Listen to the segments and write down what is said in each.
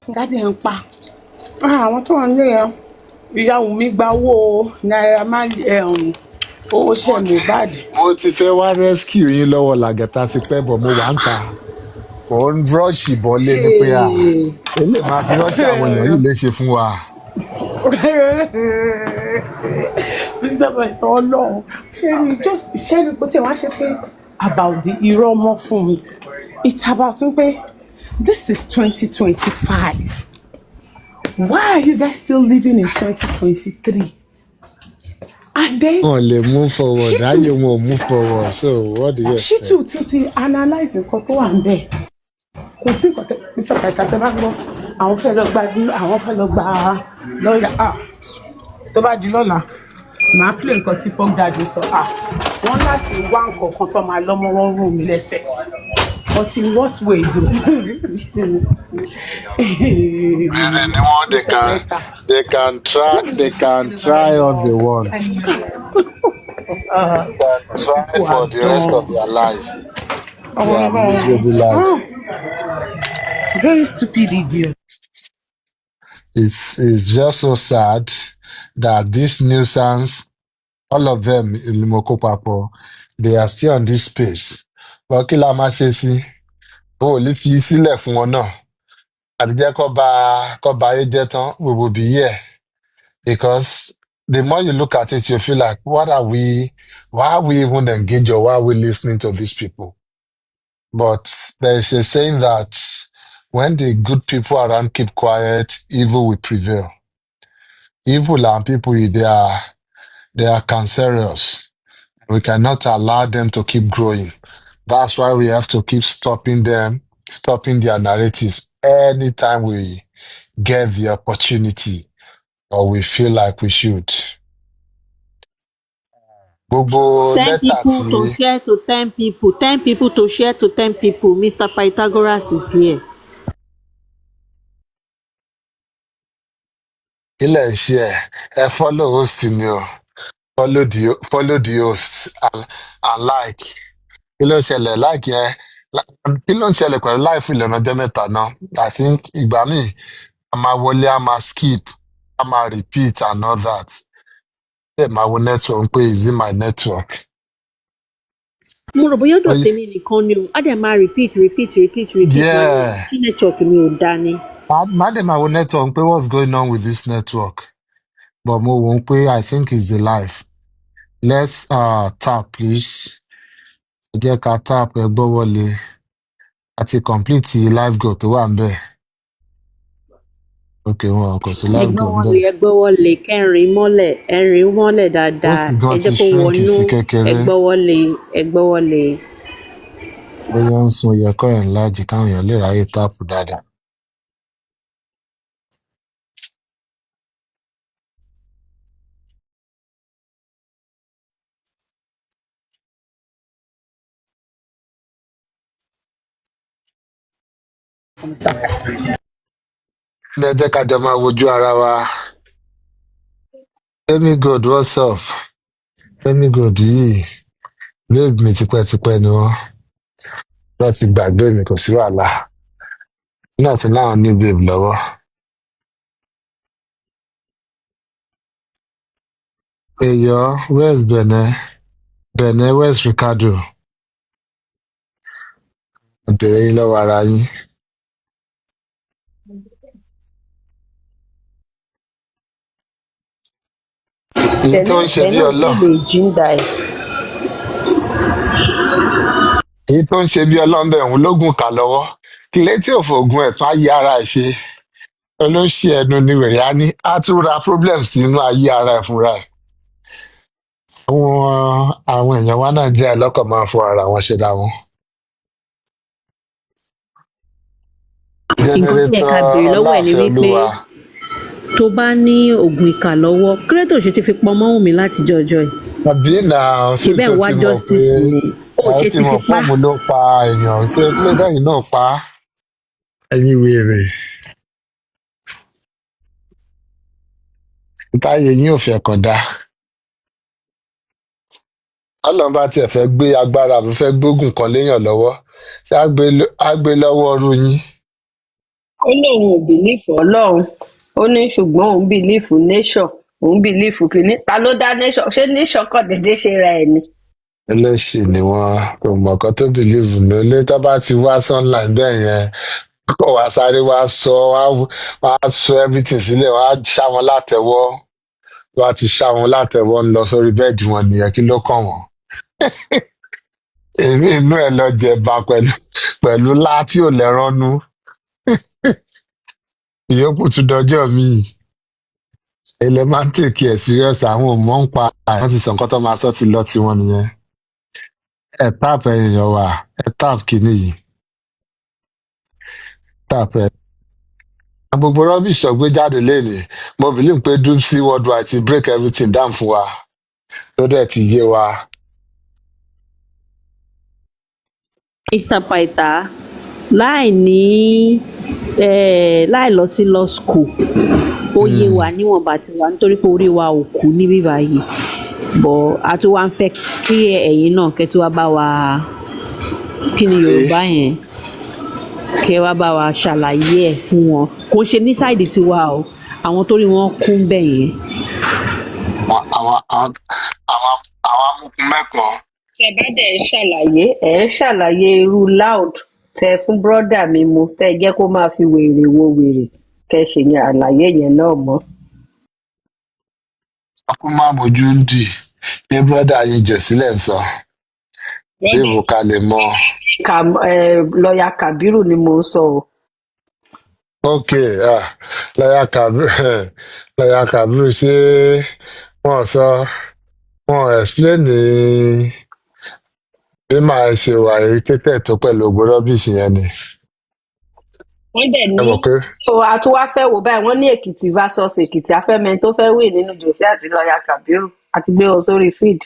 Daddy ń pa. Àwọn tó wà nílé yẹn. Ìyàwó mi gba owó Naira Marley owó ṣe Mohbad. Mo ti fẹ́ wá rescue yín lọ́wọ́ làgàtà ti pẹ́ bọ̀ mo wà ń ta. Mò ń rọ́ọ̀ṣì bọ́lé ní pé èlé máa fi rọ́ọ̀ṣì àwọn èèyàn yìí léṣe fún wa. Mr. President Ọlọ́run ṣé ni kò tí wàá ṣe pé about the irọ́ ọmọ fún mi. It's about pé this is 2025. Why are you guys still living in 2023? And then Wọ́n lè move forward, ayé wọn ò move forward, so what do you expect? Shittu tún ti analyse nǹkan tó wà ń bẹ̀. Kò sí nǹkan tẹ Mr. President tẹ bá gbọ́ àwọn fẹ́ lọ gba lọ́ọ̀yà tó bá di lọ́la màá play nǹkan tí pop daddy sọ wọ́n láti wá nǹkan kan tó máa lọ́mọ wọn rú mi lẹ́sẹ̀. But in what way though? They can try all they want. Try for the rest of their lives. Their miserable lives. Very stupid idiot. It's just so sad that this nuisance, all of them in Limoko Papo, they are still on this space. But kí la máa ṣe sí? O ò lè fi sílẹ̀ fún wọn náà. Àdìjẹ́ kọ́ ba ayé jẹ́ tán, we will be here. Because the more you look at it, you feel like, why are we even engaged or why are we listening to these people? But there is a saying that when the good people around keep quiet, evil will prevail. Evil and people, they are cancerous. We cannot allow them to keep growing. That's why we have to keep stopping their narratives anytime we get the opportunity or we feel like we should. Gbogbo 10 lẹ́tà people to tí share to 10 people. 10 people to share to 10 people. Mr. Pythagoras is here. ilẹ̀ ń ṣe ẹ follow host ni o follow the host and like kí ló ń ṣẹlẹ̀ like yẹn kí ló ń ṣẹlẹ̀ pẹ̀lú láìfù ìlànà ọjọ́ mẹ́ta náà I think ìgbà míì a máa wọlé a máa skip a máa repeat and all that ẹ máa wo network pé is it my network. Mo rò bóyá ọ̀dọ̀ tèmi nìkan ni o. Á dẹ̀ máa repeat. Yeah. Kí network mi ò dá ni. Má dẹ̀ máa wo network pé what's going on with this network but mo wò ó pé I think it's the life. Let's tap please. Ẹ jẹ́ ká tap ẹ gbọ́ wọlé àti complete live goal tó wà ń bẹ̀. Ok, wọn kò sí live goal ń bẹ̀. Ẹ gbọ́wọ́lé kẹrin mọ́lẹ̀ dáadáa. Ó sì gan Ẹ jẹ́ ti kó shrink wọnú. sí kékeré. Ẹ gbọ́wọ́lé. Bóyá ń sun oyèkọ́ ẹ̀ ńlá jì káwọn èèyàn lè ráyè táàpù dáadáa. Ẹ jẹ́ ká jọ máa wojú ara wa. Temi God, what's up? Temi God yìí babe mi tipẹ́tipẹ́ ni wọ́n. Wọ́n ti gbàgbé mi kò sí wàhálà. Náà ti láwọn ní babe lọ́wọ́. Èyọ́, where's Bene? Bene, where's Ricardo? Bèrè yín lọ́wọ́ ara yín. Èyí tó ń ṣe bí Ọlọ́run. Èyí tó ń ṣe bí Ọlọ́run bẹ̀ òun lógún kà lọ́wọ́. Kílé tí òfò ògùn ẹ̀ tún ayé ara ẹ̀ ṣe. Olóṣì ẹnu ni wèrè á ní. Á tún ra problems nínú ayé ara ẹ̀ fúnra ẹ̀. Àwọn èèyàn wa náà jẹ́ ẹlọ́kàn máa fọ ara wọn ṣe dá wọn. Nǹkan tí ẹ̀ka béèrè lọ́wọ́ ẹ̀ ni wípé tó bá ní oògùn ìkà lọ́wọ́ kírẹ́tò ṣe ti fi pamọ́ wù mí láti jọjọ́ ẹ̀. Àbí náà sì Ìbẹ̀ wá ti mọ̀ pé justice ni ó ṣe ti fi pa. fóònù ló pa èèyàn ṣé pílẹ̀tà yìí náà pa ẹ̀yìn wèrè. Táyé yín ò fẹ́ kàn dá. Ọlọ́run bá tiẹ̀ fẹ́ gbé agbára àbí fẹ́ gbógun kan léèyàn lọ́wọ́ ṣé á gbé lọ́wọ́ ọrú yín. ó lóun ò bìlífù ọlọ́run, ó ní ṣùgbọ́n òun bìlífù nation, òun bìlífù kínní. Ta ló dá nation? Ṣé nation kàn déédéé ṣe ra ẹ̀ ni? Ẹlẹ́ṣì ni wọ́n kò mọ̀ kan tó bìlíìfù ní ilé tó bá ti wá sunline bẹ́ẹ̀ yẹn kó wá sáré wá sọ everything sílẹ̀ wá ṣá wọn látẹ̀wọ́ wá ti ṣá wọn látẹ̀wọ́ ń lọ sórí bẹ́ẹ̀dì wọn nìyẹn kí ló kàn wọ́n. èmi inú ẹ̀ lọ jẹba pẹ̀lú láti ò lẹ́rọ́nú ìyókù tún dọjọ́ míì ilẹ̀ máa ń tèkì ẹ̀ serious àwọn ò mọ̀ ń pa àwọn ti sọ nǹkan tó máa sọ ti lọ tiwọn nìyẹn. Ẹ tap ẹ̀yin èèyàn wa ẹ tap kìíní yìí tap ẹ. Gbogbo rubbish ọ̀gbé jáde lénìí mo believe pé Dupsy worldwide ti break everything down fún wa tó dẹ̀ ti yé wa. Mr. Paita láì lọ sí law school ó yé wa níwọ̀nba tiwa nítorí pé orí wa ò kú níbí báyìí bọ̀ a tún wá ń fẹ́ kí ẹ̀yin náà kẹ́ tí wá bá wa kí ni Yorùbá yẹn kẹ́ wá bá wa ṣàlàyé ẹ̀ fún wọn kò ṣe ní sáìdì tiwa o àwọn tó rí wọn kún bẹ́ẹ̀ yẹn. àwọn amúkún mẹ́kọ̀ọ́. Tẹ bá dẹ̀ ń ṣàlàyé, ẹ̀ ń ṣàlàyé irú loud tẹ fún brọ́dà mi mu tẹ jẹ́ kó máa fi wèrè wo wèrè kẹ́ ṣe yẹn àlàyé yẹn náà mọ́. ọkùn máa mójú ń dì ní brọ́dà yín jẹ̀ sílẹ̀ ń sọ bí ìwòkà lè mọ. Lọ́ọ̀yà Kàbírù ni mò ń sọ o. ok lọ́yà Kàbírù ṣé wọ́n explain ní bí màá ṣe wà irritated tó pẹ̀lú ògbó rubbish yẹn ni. Wọ́n dẹ̀ ní a tún wá fẹ́ wò báyìí wọ́n ní Èkìtì versus Èkìtì afẹ́mẹ́ni tó fẹ́ wé nínú Jòsí àti lọ́ọ̀yà Kàbírù àti gbé wọn sórí feed.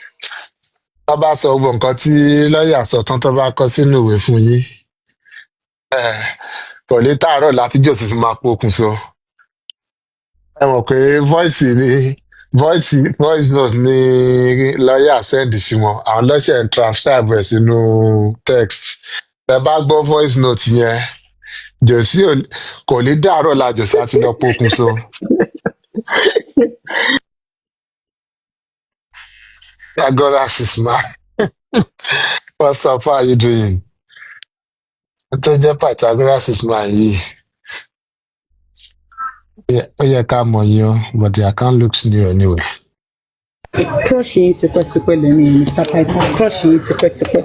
tó bá sọ gbogbo nǹkan tí lọ́ọ̀yà sọ tán tó bá kọ sínú ìwé fún yín kò lè tààrọ̀ láti Jòsí fi máa pokùnso. Ẹ mọ̀ pé voice note ni lọ́ọ̀yà send sí wọn àwọn lọ́ọ̀ṣẹ̀ ń transcribe ẹ̀ sínú text. Ẹ bá gbọ́ voice note yẹn Jòsí kò lè dàárọ̀ la Jòsí àti lọ pokùnso. Pythagoras is mine. What's up? How are you doing? Tó jẹ́ Pythagoras is mine yìí. Ó yẹ ká mọ̀ yín o, but the account looks new anyway. Crush yín tipẹ́tipẹ́ lẹ́nu yìí Mr. Paita crush yín tipẹ́tipẹ́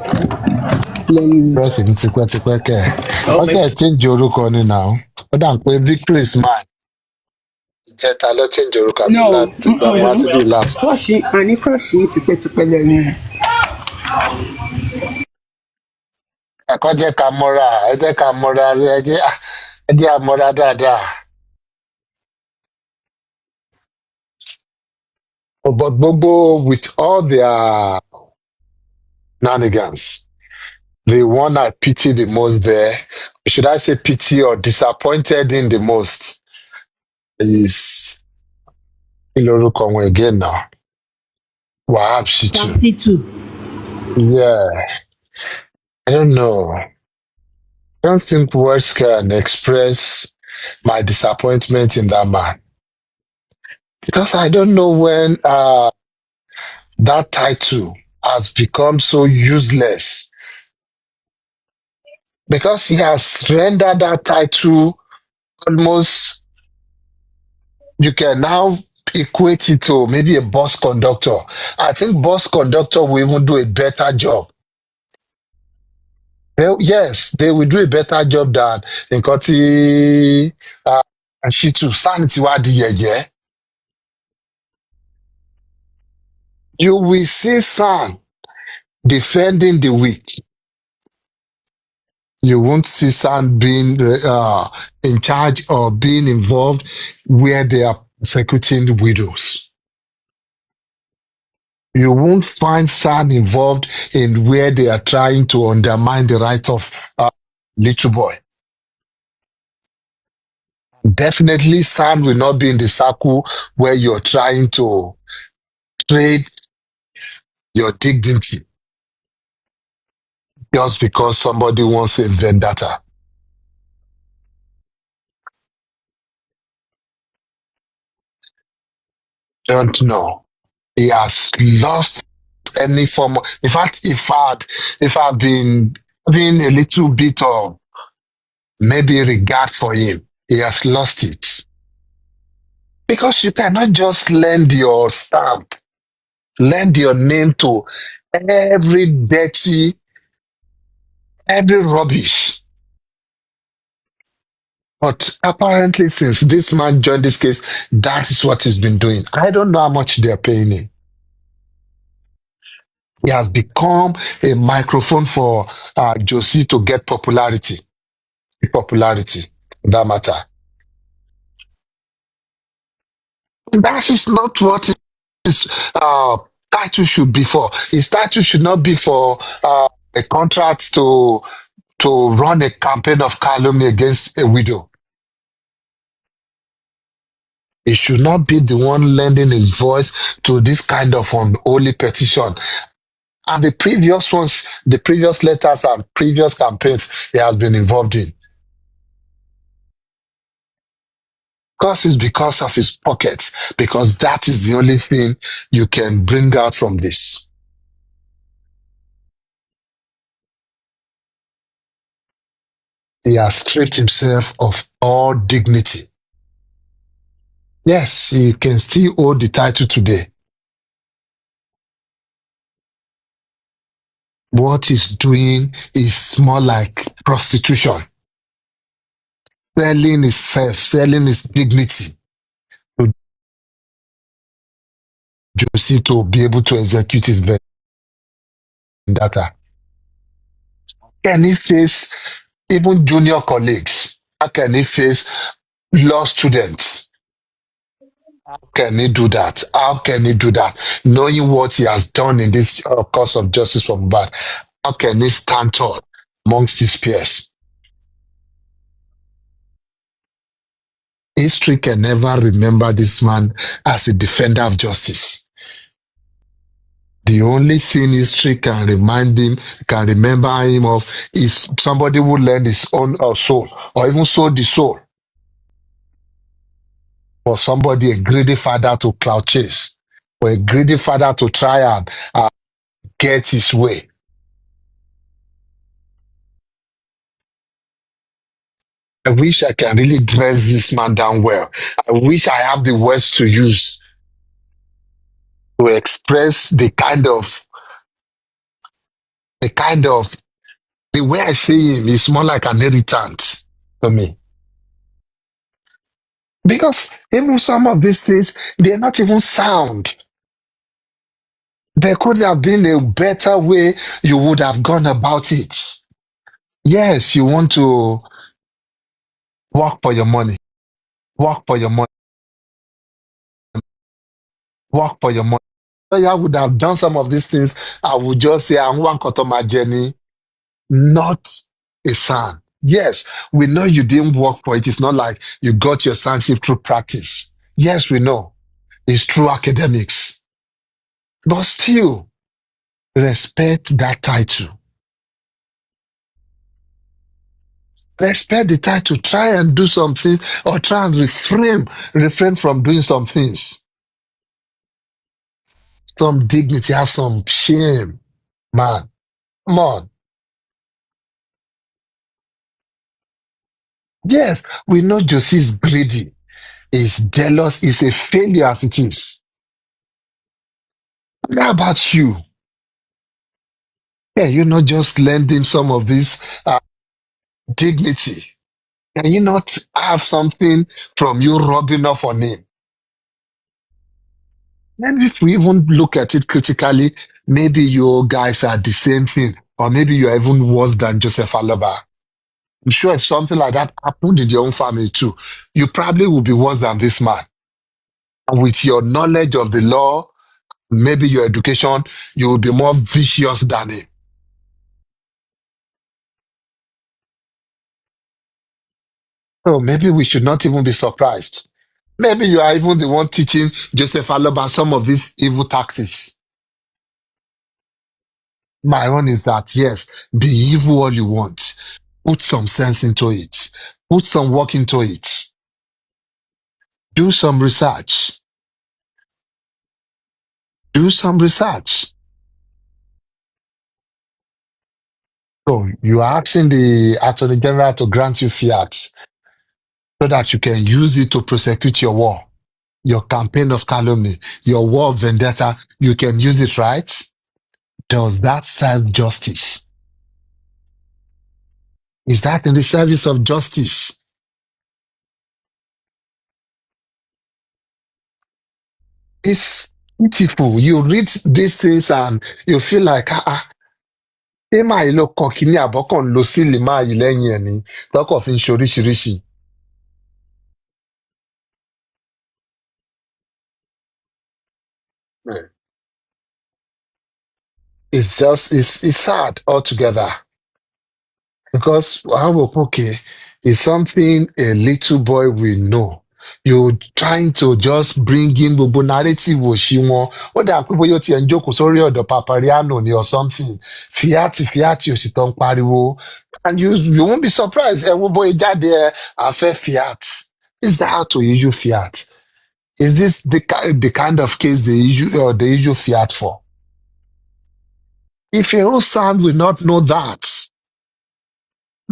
lẹ́nu yìí. Crush yín tipẹ́tipẹ́ kẹ̀. Ó kẹ́ ẹ̀ change orúkọ ni now. Ó dà pé Victory is mine. Ìjẹta ló change orúkọ mi láti gba wá sí the last. Crush yín tipẹ́tipẹ́ lẹ́nu yìí. Ẹ̀kọ́ jẹ́ ká mọ́ra ẹ jẹ́ àmọ́ra dáadáa. But gbogbo with all their shenanigans, the one I pity the most there, should I say pity or disappointed in the most, is Ilorúkọ wọn again now. Wahab Shittu. Shittu. Yeah. I don't know. I don't think words can express my disappointment in that man. Because I don't know when that title has become so useless. Because he has rendered that title almost, you can now equate it to maybe a bus conductor. I think bus conductor will even do a better job. Yes, they will do a better job than nǹkan tí Shittu SAN ti wá di yẹ̀yẹ́. You will see SAN defending the weak. You won't see SAN being in charge or being involved where they are persecuting widows. You won't find SAN involved in where they are trying to undermine the right of little boy. Definitely, SAN will not be in the circle where you're trying to trade your dignity just because somebody wants a vendetta. don't know. He has lost any form of, in fact, if I've been having a little bit of maybe regard for him, he has lost it. Because you cannot just lend your stamp, lend your name to every dirty, every rubbish. But apparently, since this man joined this case, that is what he's been doing. I don't know how much they're paying him. He has become a microphone for Josie to get popularity. Popularity, for that matter. That is not what his title should be for. His title should not be for a contract to run a campaign of calumny against a widow. He should not be the one lending his voice to this kind of unholy petition. And the previous ones, the previous letters and previous campaigns he has been involved in. Because it's because of his pockets, because that is the only thing you can bring out from this. He has stripped himself of all dignity. Yes, he can still hold the title today. What he's doing is more like prostitution. Selling himself, selling his dignity to Josie to be able to execute his vendetta. Can he face even junior colleagues? How can he face law students? How can he do that? How can he do that? Knowing what he has done in this cause of justice for Mohbad, how can he stand tall amongst his peers? History can never remember this man as a defender of justice. The only thing history can remember him of is somebody who lent his own soul or even sold the soul. For somebody, a greedy father to cloud chase, or a greedy father to try and get his way. I wish I can really dress this man down well. I wish I have the words to use to express the way I see him is more like an irritant to me. Because even some of these things, they're not even sound. There could have been a better way you would have gone about it. Yes, you want to work for your money. Work for your money. Work for your money. I would have done some of these things. I would just say, I'm one my journey, not a SAN. Yes, we know you didn't work for it. It's not like you got your SANship through practice. Yes, we know. It's through academics. But still, respect that title. Respect the title. Try and do something or try and refrain from doing some things. Some dignity, have some shame. Man, come on. Yes, we know Josie is greedy, is jealous, is a failure as it is. How about you? Yeah, you're not just lending some of this dignity. Can you not have something from you rubbing off on him? Maybe if we even look at it critically, maybe you guys are the same thing, or maybe you're even worse than Joseph Aloba. I'm sure if something like that happened in your own family too, you probably would be worse than this man. And with your knowledge of the law, maybe your education, you will be more vicious than him. So maybe we should not even be surprised. Maybe you are even the one teaching Joseph Aloba some of these evil tactics. My own is that, yes, be evil all you want. Put some sense into it. Put some work into it. Do some research. Do some research. So you are asking the Attorney General to grant you fiat so that you can use it to prosecute your war, your campaign of calumny, your war of vendetta. You can use it, right? Does that serve justice? Is that in the service of justice? It's beautiful. You read these things and you feel like, ṣé máa yìí ló kan kínní àbọ́kàn lọ sí lè máa yìí lẹ́yìn ẹ̀ ní tọkọ̀ fi ń ṣe oríṣiríṣi. It's sad altogether. Because okay, it's something a little boy will know. You're trying to just bring in gbogbo narrative òṣì wọn. Ó dà pé bóyá ó tiẹ̀ ń jókòó sórí ọ̀dọ̀ Papariano ni or something. Fiati òsì tó ń pariwo. And you won't be surprised. Ẹ wo bóyá jáde ẹ àfẹ́ fiat. Is that how to issue fiat? Is this the kind of case they issue fiat for? If a SAN will not know that,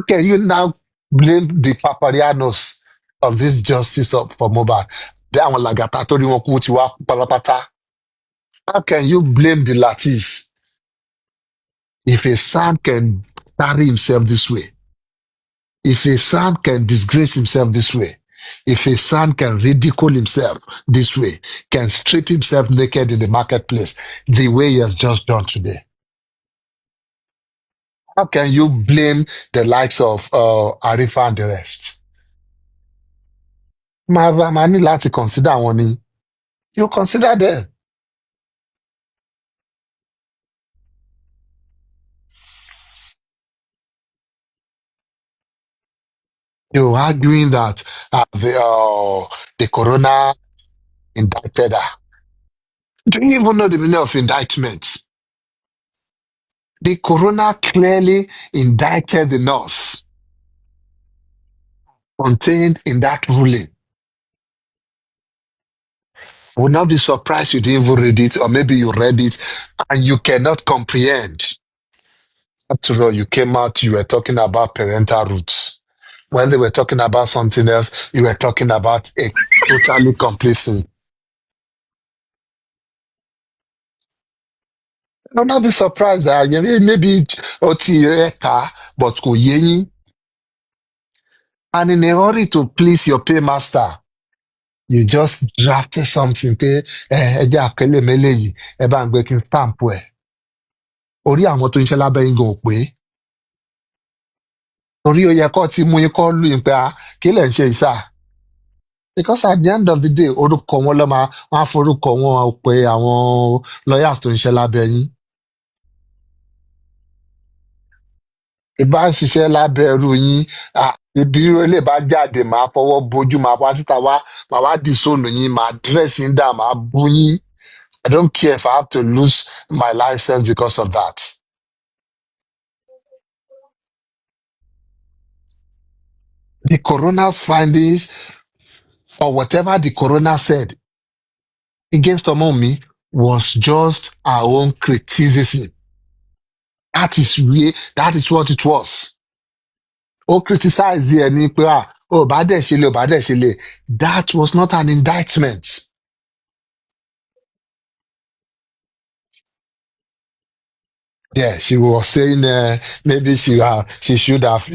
can you now blame the Paparianos of this justice for Mohbad? Bí àwọn làgàtà tó rí wọn kú ti wá pátápátá. How can you blame the Latis if a SAN can carry himself this way? If a SAN can disgrace himself this way? If a SAN can ridicule himself this way, can strip himself naked in the marketplace the way he has just done today? How can you blame the likes of Arifa and the rest? Máa ní láti consider wọn ni. You consider them. You're arguing that the coroner indicted her. Do you even know the meaning of indictment? The coroner clearly indicted the nurse contained in that ruling. Would not be surprised you didn't even read it, or maybe you read it and you cannot comprehend. After all, you came out, you were talking about parental roots. When they were talking about something else, you were talking about a totally complete thing. I'll not be surprised that maybe Oti but kò yé yín. And in a hurry to please your paymaster, you just drafted something pé ẹ jẹ́ àkẹ́lẹ̀ mẹ́lẹ̀ yìí ẹ bá ń gbé kí n stamp ẹ̀. Orí àwọn tó ń ṣe lábẹ́ yín gan ò pé. Orí ó yẹ kó ti mú yín kọ́ lù yín pé kí lẹ̀ ń ṣe ìsà. Because at the end of the day, orúkọ wọn lọ́ máa wọ́n á forúkọ wọn pé àwọn lawyers tó ń ṣe lábẹ́ yín. Ìbá ń ṣiṣẹ́ lábẹ́ ẹrú yín, ibi ilé bá jáde, màá fọwọ́ bojú, màá wá síta wá, màá wá dìsónù yín, màá dress yín down, màá bú yín. I don't care if I have to lose my license because of that. The coroner's findings, or whatever the coroner said against Omomi, was just our own criticism. That is what it was. Ó criticize ẹ ní pé ó bá dẹ̀ ṣe lè, ó bá dẹ̀ ṣe lè. That was not an indictment. Yeah, she was saying maybe she should have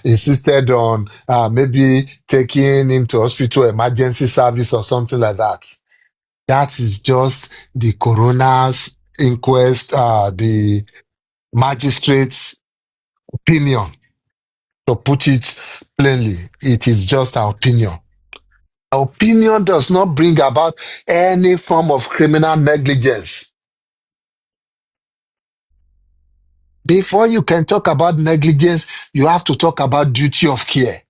insisted on maybe taking him to hospital emergency service or something like that. That is just the coroner's inquest, the magistrate's opinion. To put it plainly, it is just our opinion. Our opinion does not bring about any form of criminal negligence. Before you can talk about negligence, you have to talk about duty of care.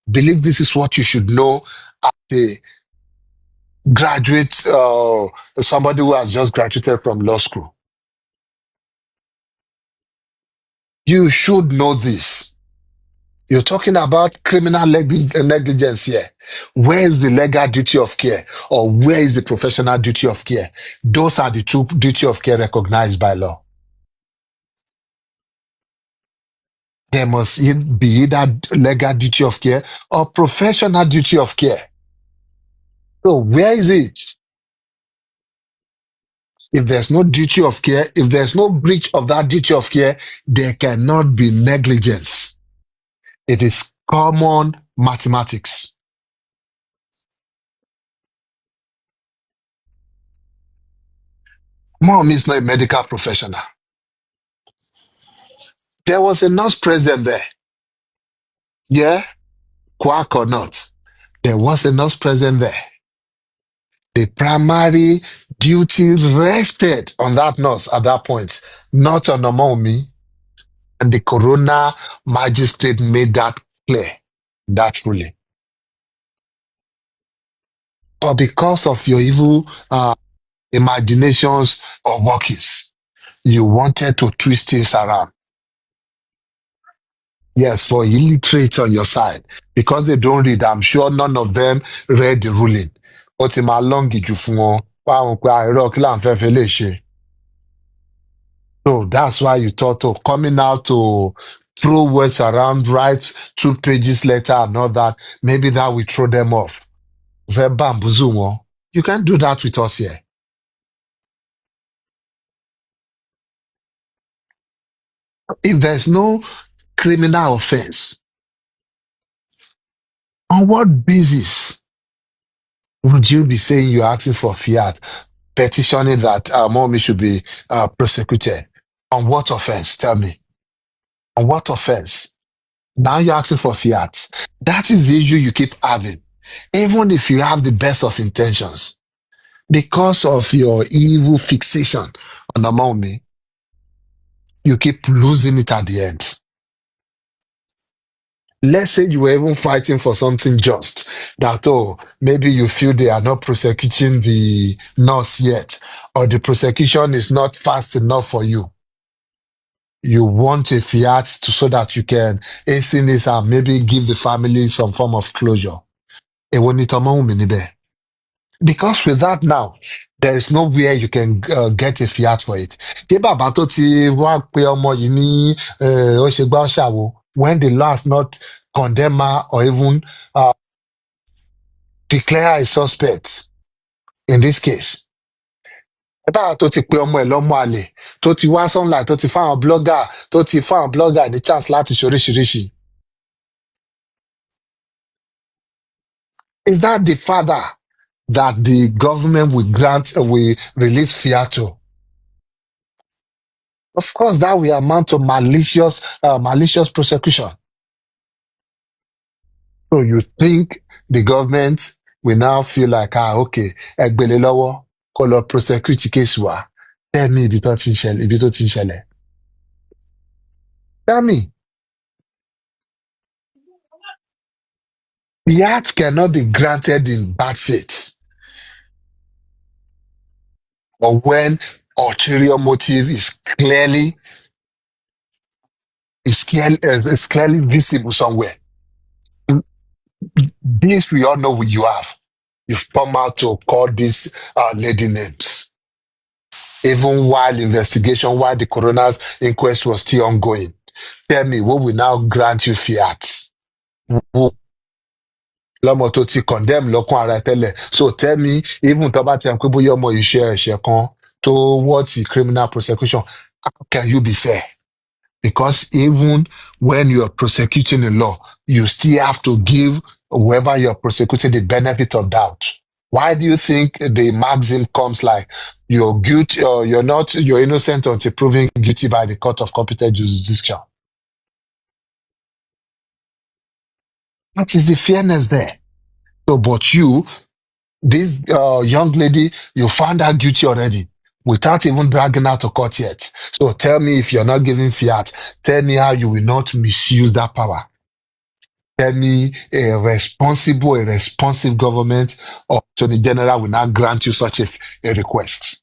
Believe this is what you should know as a graduate, somebody who has just graduated from law school. You should know this. You're talking about criminal negligence here. Where is the legal duty of care, or where is the professional duty of care? Those are the two duty of care recognized by law. There must be either legal duty of care or professional duty of care. So where is it? If there's no duty of care, if there's no breach of that duty of care, there cannot be negligence. It is common mathematics. Mom is not a medical professional. There was a nurse present there. Yeah, quack or not, there was a nurse present there. The primary duty rested on that nurse at that point, not on Omomi. And the coroner magistrate made that clear, that ruling. But because of your evil imaginations or workings, you wanted to twist things around. Yes, for illiterates on your side, because they don't read, I'm sure none of them read the ruling. Ó ti máa long jù fún wọn, wá wọn pé àìrọ́ kí là ń fẹ́ fi lè ṣe. So that's why you thought of coming out to throw words around, write 2 pages later and all that. Maybe that will throw them off. Fẹ́ bamboozle wọn. You can't do that with us here. If there's no criminal offense, on what basis would you be saying you're asking for fiat, petitioning that mommy should be prosecuted? On what offense? Tell me. On what offense? Now you're asking for fiat. That is the issue you keep having. Even if you have the best of intentions, because of your evil fixation on the mommy, you keep losing it at the end. Let's say you were even fighting for something just, that, oh, maybe you feel they are not prosecuting the nurse yet, or the prosecution is not fast enough for you. You want a fiat so that you can hasten this and maybe give the family some form of closure. Because with that now, there is nowhere you can get a fiat for it. Ṣé bàbá tó ti wá pé ọmọ yìí ní ó ṣe gbá ó ṣàwo, when the law has not condemn her or even declare her a suspect in this case. Bàbá tó ti pé ọmọ ẹ̀ lọ́mọ àlè, tó ti wá sunlight, tó ti fáwọn blogger ní chance láti ṣoríṣiríṣi. Is that the father that the government will release fiat to? Of course, that will amount to malicious prosecution. So you think the government will now feel like, okay, ẹgbẹ̀lẹ̀ lọ́wọ́ kó lọ prosecute case wa. Tell me ibi tó ti ń ṣẹlẹ̀. Tell me. The act cannot be granted in bad faith, or when ulterior motive is clearly visible somewhere. This we all know what you have. You've come out to call these lady names. Even while the coroner's inquest was still ongoing. Tell me, what will now grant you fiat? Lọ́mọ tó ti condemn lọ́kàn ara ẹ̀ tẹ́lẹ̀. So tell me, even tó bá ti hàn pé bóyá ọmọ iṣẹ́ ẹ̀ṣẹ̀ kan towards the criminal prosecution, how can you be fair? Because even when you're prosecuting a law, you still have to give whoever you're prosecuting the benefit of doubt. Why do you think the maxim comes like you're guilty or you're innocent until proven guilty by the court of competent jurisdiction? What is the fairness there? So, but you, this young lady, you found her guilty already without even dragging her to court yet. So tell me, if you're not giving fiat, tell me how you will not misuse that power. Tell me a responsive government or Attorney General will not grant you such a request.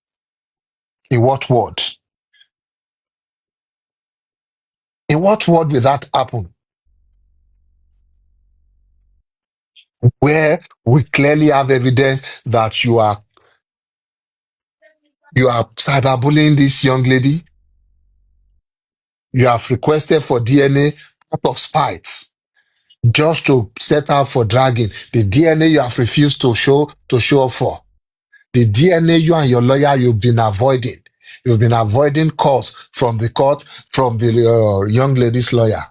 In what word? In what word will that happen? where we clearly have evidence that you are cyberbullying this young lady. You have requested for DNA out of spite, just to set out for dragging. The DNA you have refused to show up for. The DNA you and your lawyer, you've been avoiding. You've been avoiding calls from the court, from the young lady's lawyer.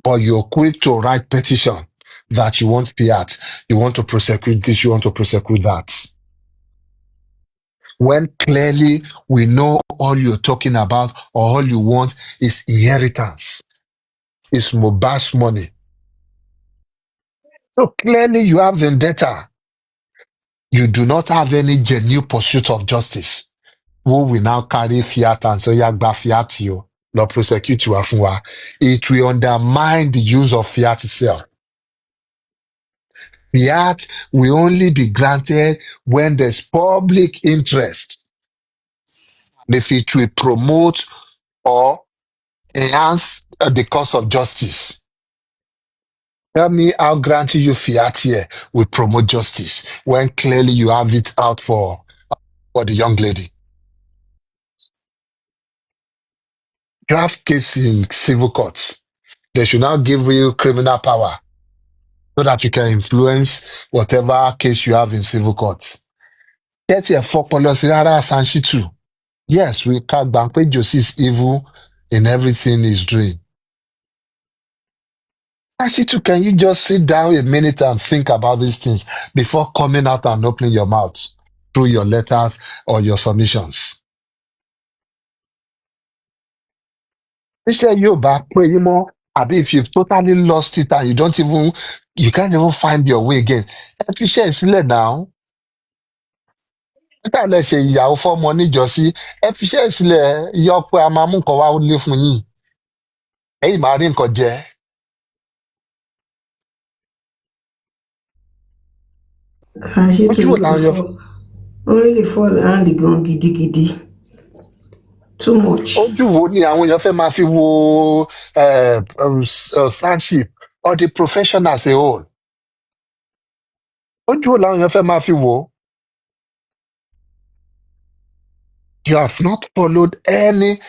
But you're quick to write petition that you want fiat, you want to prosecute this, you want to prosecute that. When clearly we know all you're talking about or all you want is inheritance, is Mohbad's money. So clearly you have vendetta. You do not have any genuine pursuit of justice. Who will now carry fiat and say, Yagba fiat you, not prosecute you afunwa. It will undermine the use of fiat itself. Fiat will only be granted when there's public interest. If it will promote or enhance the cause of justice. Tell me how granting you fiat here will promote justice when clearly you have it out for the young lady. You have case in civil courts. They should now give you criminal power so that you can influence whatever case you have in civil courts. 34 policy rara SAN Shittu. Yes, we can't bank Josie is evil in everything he's doing. SAN Shittu, can you just sit down a minute and think about these things before coming out and opening your mouth through your letters or your submissions? They say you back pray more. If you've totally lost it and you can't even find your way again. If you share it now, nígbà lẹ ṣe ìyàwó fọmọ níjọsí ẹ fiṣẹ́ ìsílẹ̀ yọ pé a máa mú nǹkan wá lé fún yín ẹ̀yin máa rí nǹkan jẹ. Shittu Ojú wo làwọn yọ really fall hand gan gidigidi. Too much. ojú wo ni àwọn èèyàn fẹ́ máa fi wo sanship or the profession as a whole? Ojú wo làwọn èèyàn fẹ́ máa fi wò ó? You have not followed any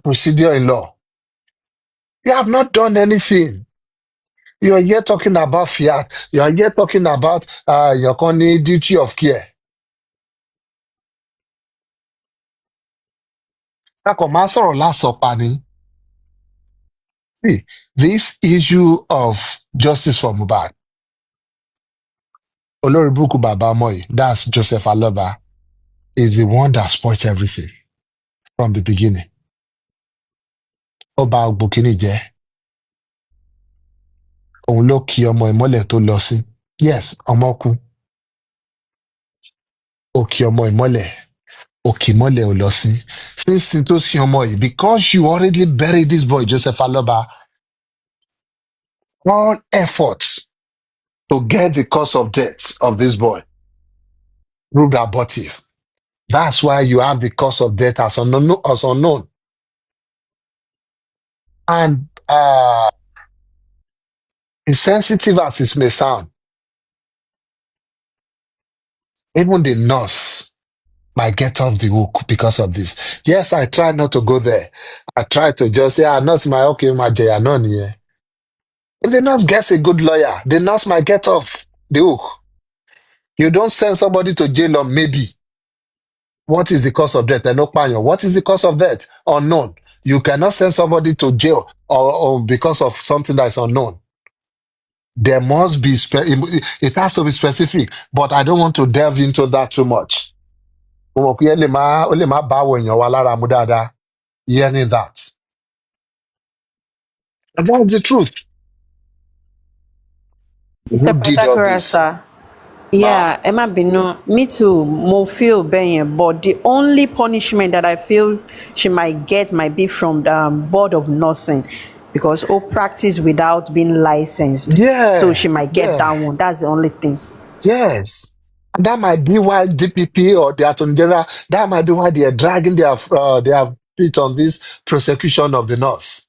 procedure in law. You have not done anything. You are here talking about fiat. You are here talking about your duty of care. See, this issue of justice for Mohbad, Oloribuku Baba Moyi, that's Joseph Aloba, is the one that spoiled everything from the beginning. Ọba Ogbokini jẹ́, òun ló kì ọmọ ìmọ́lẹ̀ tó lọ sí. Yes, ọmọ kú. Ó kì ọmọ ìmọ́lẹ̀, ó kì ìmọ́lẹ̀ ò lọ sí. Since tó sí ọmọ yìí, because you already buried this boy, Joseph Aloba, all efforts to get the cause of death of this boy proved abortive. That's why you have the cause of death as unknown. And insensitive as it may sound, even the nurse might get off the hook because of this. Yes, I try not to go there. I try to just say, nurse my okay, my jaya none here. If the nurse gets a good lawyer, the nurse might get off the hook. You don't send somebody to jail on maybe. What is the cause of death? What is the cause of death? Unknown. You cannot send somebody to jail or because of something that is unknown. There must be, it has to be specific, but I don't want to delve into that too much. Hearing that. And that's the truth. Mr. Who did all Pythagoras, this? sir. Yeah, Emma Bino, me too, more feel being, but the only punishment that I feel she might get might be from the board of nursing because all practice without being licensed. Yeah. So she might get that one. That's the only thing. Yes. And that might be why DPP or the Attorney General, that might be why they are dragging their feet on this prosecution of the nurse.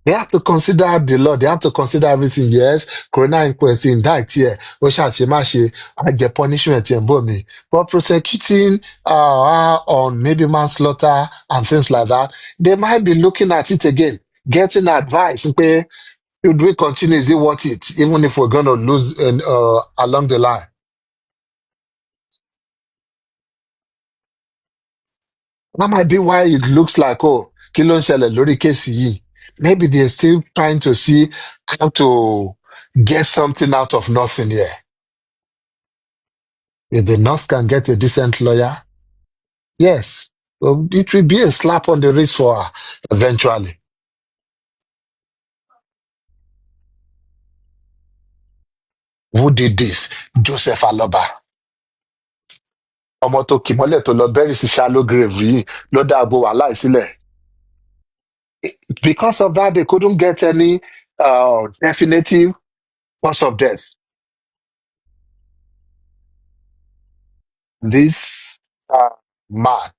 They have to consider the law. They have to consider everything. Yes, coroner inquest indict here. I get punishment here, me. But prosecuting on maybe manslaughter and things like that, they might be looking at it again, getting advice. Okay, should we continue? Is it worth it? Even if we're going to lose along the line. That might be why it looks like, oh, kí ló ń ṣẹlẹ̀ lórí case yìí. Maybe they're still trying to see how to get something out of nothing here. If the North can get a decent lawyer, yes, well, it will be a slap on the wrist for her eventually. Who did this? Joseph Aloba. Ọmọ tó kì mọ́lẹ̀ tó lọ bury sí shallow grave yìí ló dá agbo wàhálà yìí sílẹ̀. Because of that, they couldn't get any definitive cause of death. This man,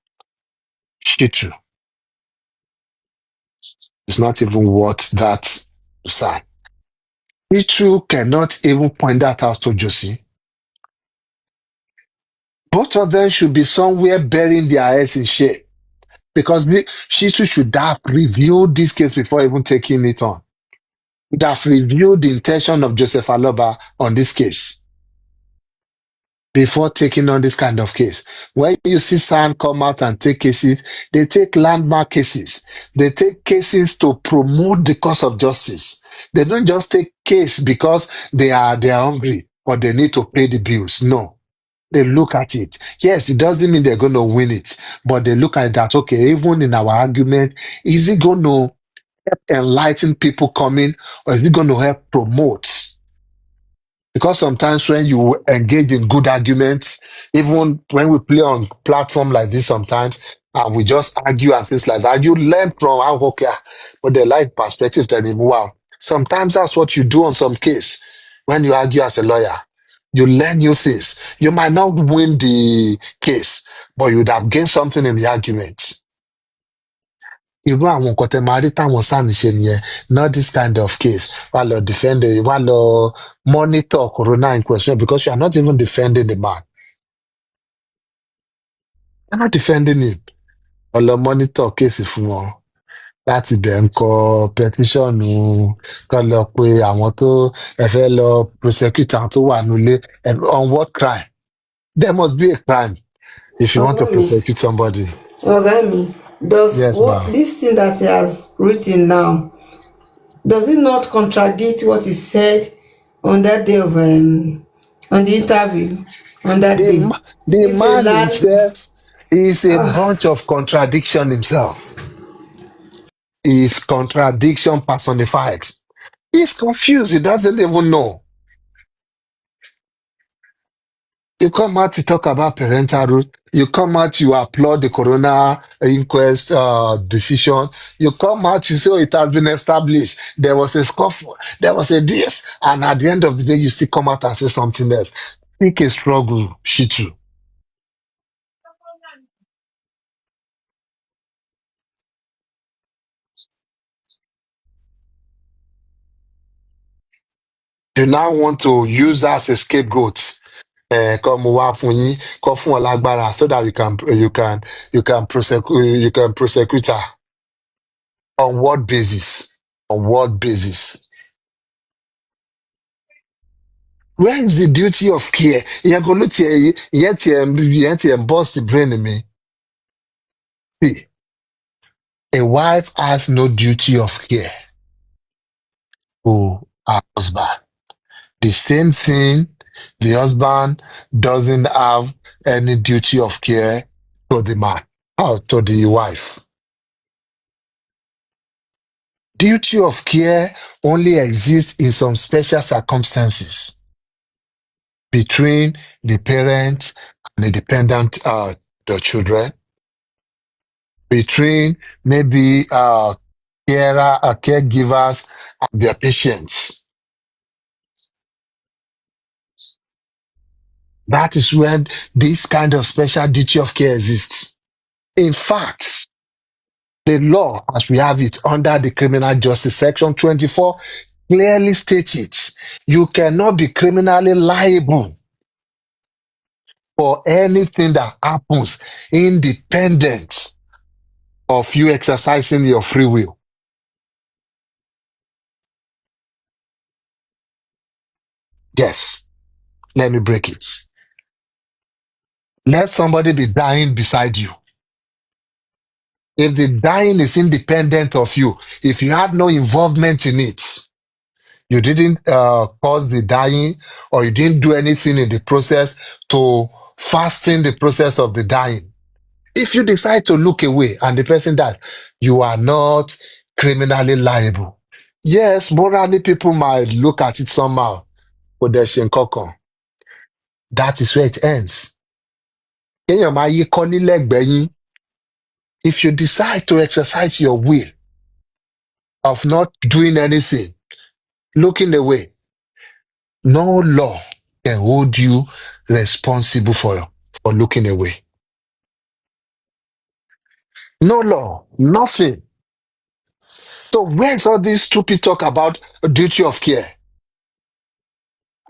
Shittu, is not even worth that sign. Shittu cannot even point that out to Josie. Both of them should be somewhere burying their heads in shame because Shittu should have reviewed this case before even taking it on. Should have reviewed the intention of Joseph Aloba on this case before taking on this kind of case. When you see SAN come out and take cases, they take landmark cases. They take cases to promote the cause of justice. They don't just take case because they are hungry or they need to pay the bills. No. They look at it. Yes, it doesn't mean they're going to win it, but they look at that, okay, even in our argument, is it going to help enlighten people coming or is it going to help promote? Because sometimes when you engage in good arguments, even when we play on platform like this sometimes, and we just argue and things like that, you learn from how, okay, but they like perspectives that they move out. Sometimes that's what you do on some case when you argue as a lawyer. You learn new things. You might not win the case, but you'd have gained something in the argument. Irú àwọn nǹkan tẹ máa rí táwọn SAN ṣe nìyẹn, not this kind of case. Wà lọ defend it, wà lọ monitor corona in question because you are not even defending the man. You're not defending him. Wà lọ monitor case fún wọn. Láti bẹ̀ ń kọ petition kan lọ pé àwọn tó ẹ fẹ́ lọ prosecute àwọn tó wà nílé on what crime? There must be a crime if you want to prosecute somebody. Ogami, does Yes, ma'am. this thing that he has written now, does it not contradict what he said on that day of on the interview on that day? The If a man lad- himself is a bunch of contradiction himself. He is contradiction personified. He's confused. He doesn't even know. You come out to talk about parental rules. You come out, you applaud the coroner inquest decision. You come out, you say, oh, it has been established. There was a scuffle. There was a this. And at the end of the day, you still come out and say something else. Think a struggle, Shittu. You now want to use that as a scapegoat. Come wá fún yín, kọ́ fún ọ lágbára so that you can prosecute her. On what basis? On what basis? Where is the duty of care? Ìyẹn kò ló tiẹ̀ ìyẹn tiẹ̀ bust the brain in me. See, a wife has no duty of care to her husband. The same thing, the husband doesn't have any duty of care to the man or to the wife. Duty of care only exists in some special circumstances between the parent and the dependent, the children, between maybe caregivers and their patients. That is when this kind of special duty of care exists. In fact, The law, as we have it under the Criminal Justice Section 24, clearly states it. You cannot be criminally liable for anything that happens independent of you exercising your free will. Yes, let me break it. Let somebody be dying beside you. If the dying is independent of you, if you had no involvement in it, you didn't cause the dying, or you didn't do anything in the process to fasten the process of the dying. If you decide to look away and the person died, you are not criminally liable. Yes, morally people might look at it somehow, but there's Shenkoko. That is where it ends. Kéèyàn máa yí kọ́lí lẹ́gbẹ̀ẹ́ yín. If you decide to exercise your will of not doing anything, looking away, no law can hold you responsible for looking away. No law, nothing. So where's all this stupid talk about duty of care?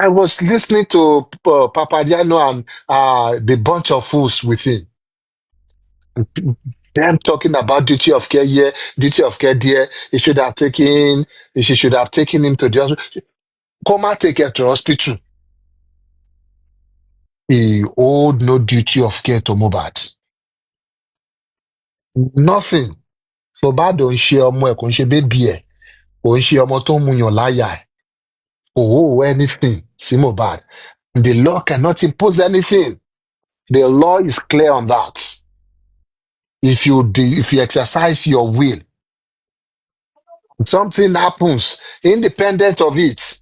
I was listening to Papadiano and the bunch of fools with him. Them talking about duty of care here, duty of care there. She should have taken him to the hospital. Come and take her to hospital. He owed no duty of care to Mohbad. Nothing. Mohbad ò ń ṣe ọmọ ẹ̀, kò ń ṣe bébí ẹ̀, kò ń ṣe ọmọ tó ń muyàn láyà ẹ̀. Kò owe anything sí Mohbad. The law cannot impose anything. The law is clear on that. If you exercise your will, something happens independent of it,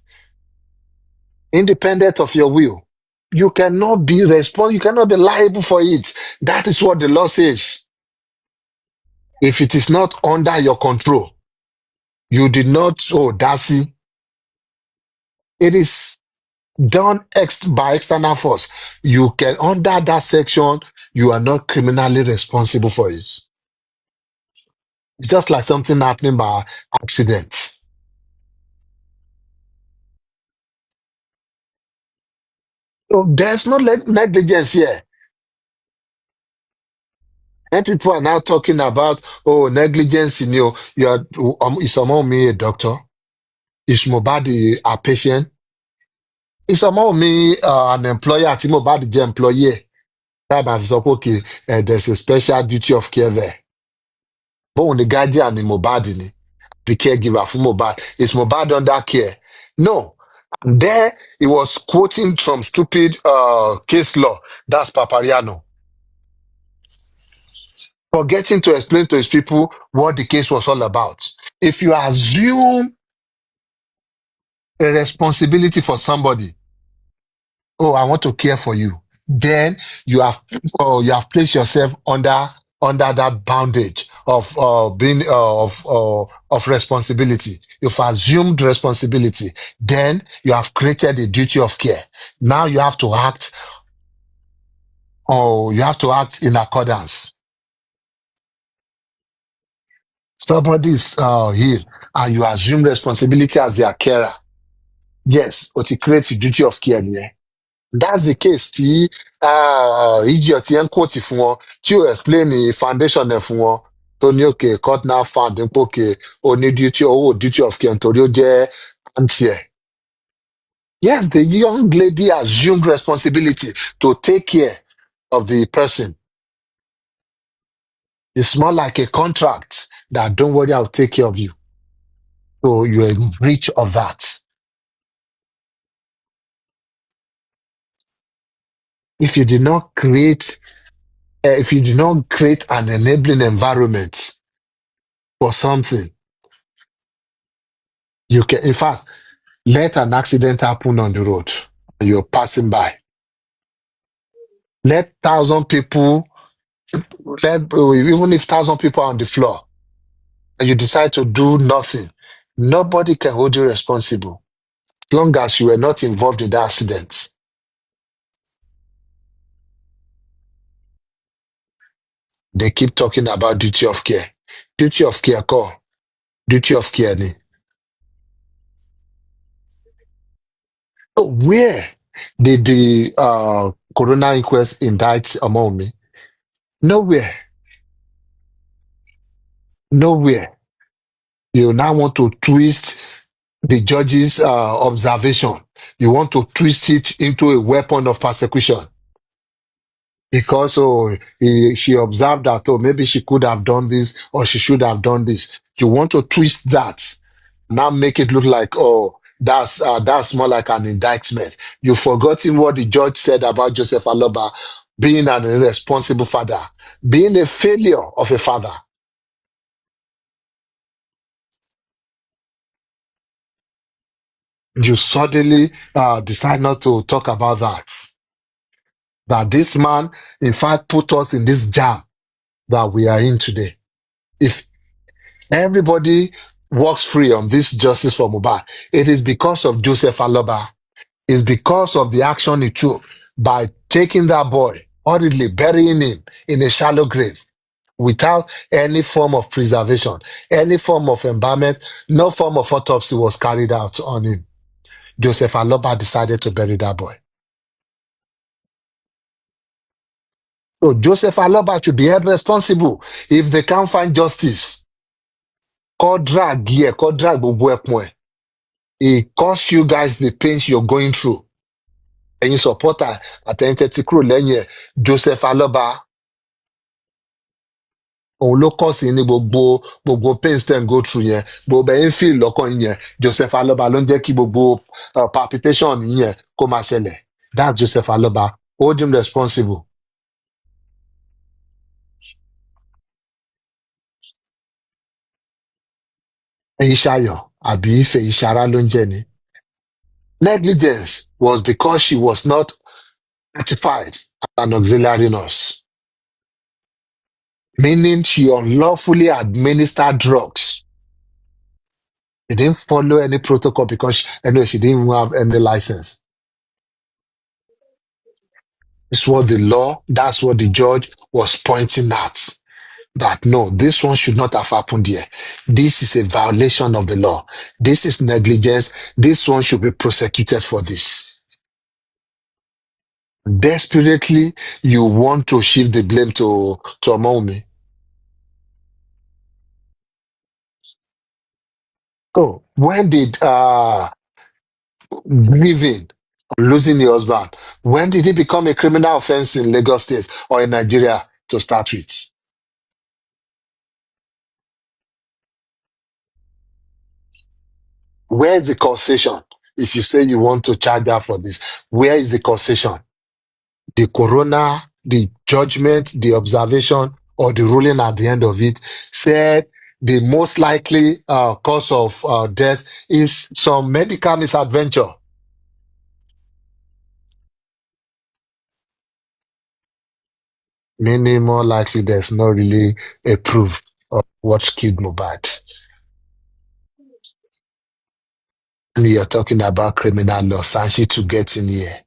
independent of your will, you cannot be responsible, you cannot be liable for it. That is what the law says. If it is not under your control, you did not, Darcy, it is done by external force. You can, under that section, you are not criminally responsible for it. It's just like something happening by accident. So there's no negligence here. And people are now talking about, negligence in you. Is someone me a doctor? Is Mohbad a patient? Is someone me an employer? Is Mohbad the employee? That might be okay. There's a special duty of care there. But when the guardian in Mohbad, the caregiver for Mohbad, is Mohbad under care? No. There he was quoting some stupid case law. That's Papariano. Forgetting to explain to his people what the case was all about. If you assume a responsibility for somebody, I want to care for you, then you have placed yourself under that bondage of being of responsibility. You've assumed responsibility, then you have created a duty of care. Now you have to act, in accordance. Somebody is healed, and you assume responsibility as their carer. Yes, but it creates a duty of care. Yeah. That's the case. Tí idiot tí ń quote fún wọn, tí ó explain the foundation ẹ̀ fún wọn, tó ní òkè court now found ń pòkè ó ní duty of care nítorí ó jẹ́ aunty ẹ̀. Yes, the young lady assumed responsibility to take care of the person. It's more like a contract that don't worry, I'll take care of you. So you're in breach of that. If you did not create an enabling environment for something, you can, in fact, let an accident happen on the road and you're passing by. Let 1,000 people, even if 1,000 people are on the floor and you decide to do nothing, nobody can hold you responsible as long as you were not involved in the accident. They keep talking about duty of care. Duty of care kọ́, duty of care ni. So where did the coroner inquest indict Omomi? Nowhere. Nowhere. You now want to twist the judge's observation. You want to twist it into a weapon of persecution. Because she observed that, maybe she could have done this or she should have done this. You want to twist that, now make it look like, that's more like an indictment. You've forgotten what the judge said about Joseph Aloba being an irresponsible father, being a failure of a father. You suddenly decide not to talk about that. That this man, in fact, put us in this jam that we are in today. If everybody walks free on this justice for Mohbad, it is because of Joseph Aloba. It's because of the action he took by taking that boy, hurriedly burying him in a shallow grave without any form of preservation, any form of embalmment, no form of autopsy was carried out on him. Joseph Aloba decided to bury that boy. So Joseph Aloba should be held responsible if they can't find justice. Call drag here, call drag gbogbo ẹpọn ẹ. It costs you guys the pains you're going through. Ẹ̀yin supporter àtẹ̀yin tẹ́ ti kúrò lẹ́yìn ẹ̀, Joseph Aloba òun ló kọ́ sí ní gbogbo pains ten go through yẹn, gbogbo ẹ̀yin feel lọ́kàn yín yẹn, Joseph Aloba ló ń jẹ́ kí gbogbo palpitation yẹn kó máa ṣẹlẹ̀. That's Joseph Aloba. Hold him responsible. Fèyíṣayọ̀ àbí Fèyíṣará ló ń jẹ́ ni. Negligence was because she was not certified as an auxiliary nurse, meaning she unlawfully administered drugs. She didn't follow any protocol because anyway, she didn't even have any license. This was the law. That's what the judge was pointing at. That no, this one should not have happened here. This is a violation of the law. This is negligence. This one should be prosecuted for this. Desperately, you want to shift the blame to Omomi. Oh, when did grieving, losing your husband, when did it become a criminal offense in Lagos State or in Nigeria to start with? Where is the causation? If you say you want to charge her for this, where is the causation? The coroner, the judgment, the observation, or the ruling at the end of it said the most likely cause of death is some medical misadventure. Meaning more likely there's not really a proof of what killed Mohbad. When you're talking about criminal law, SAN Shittu get in here.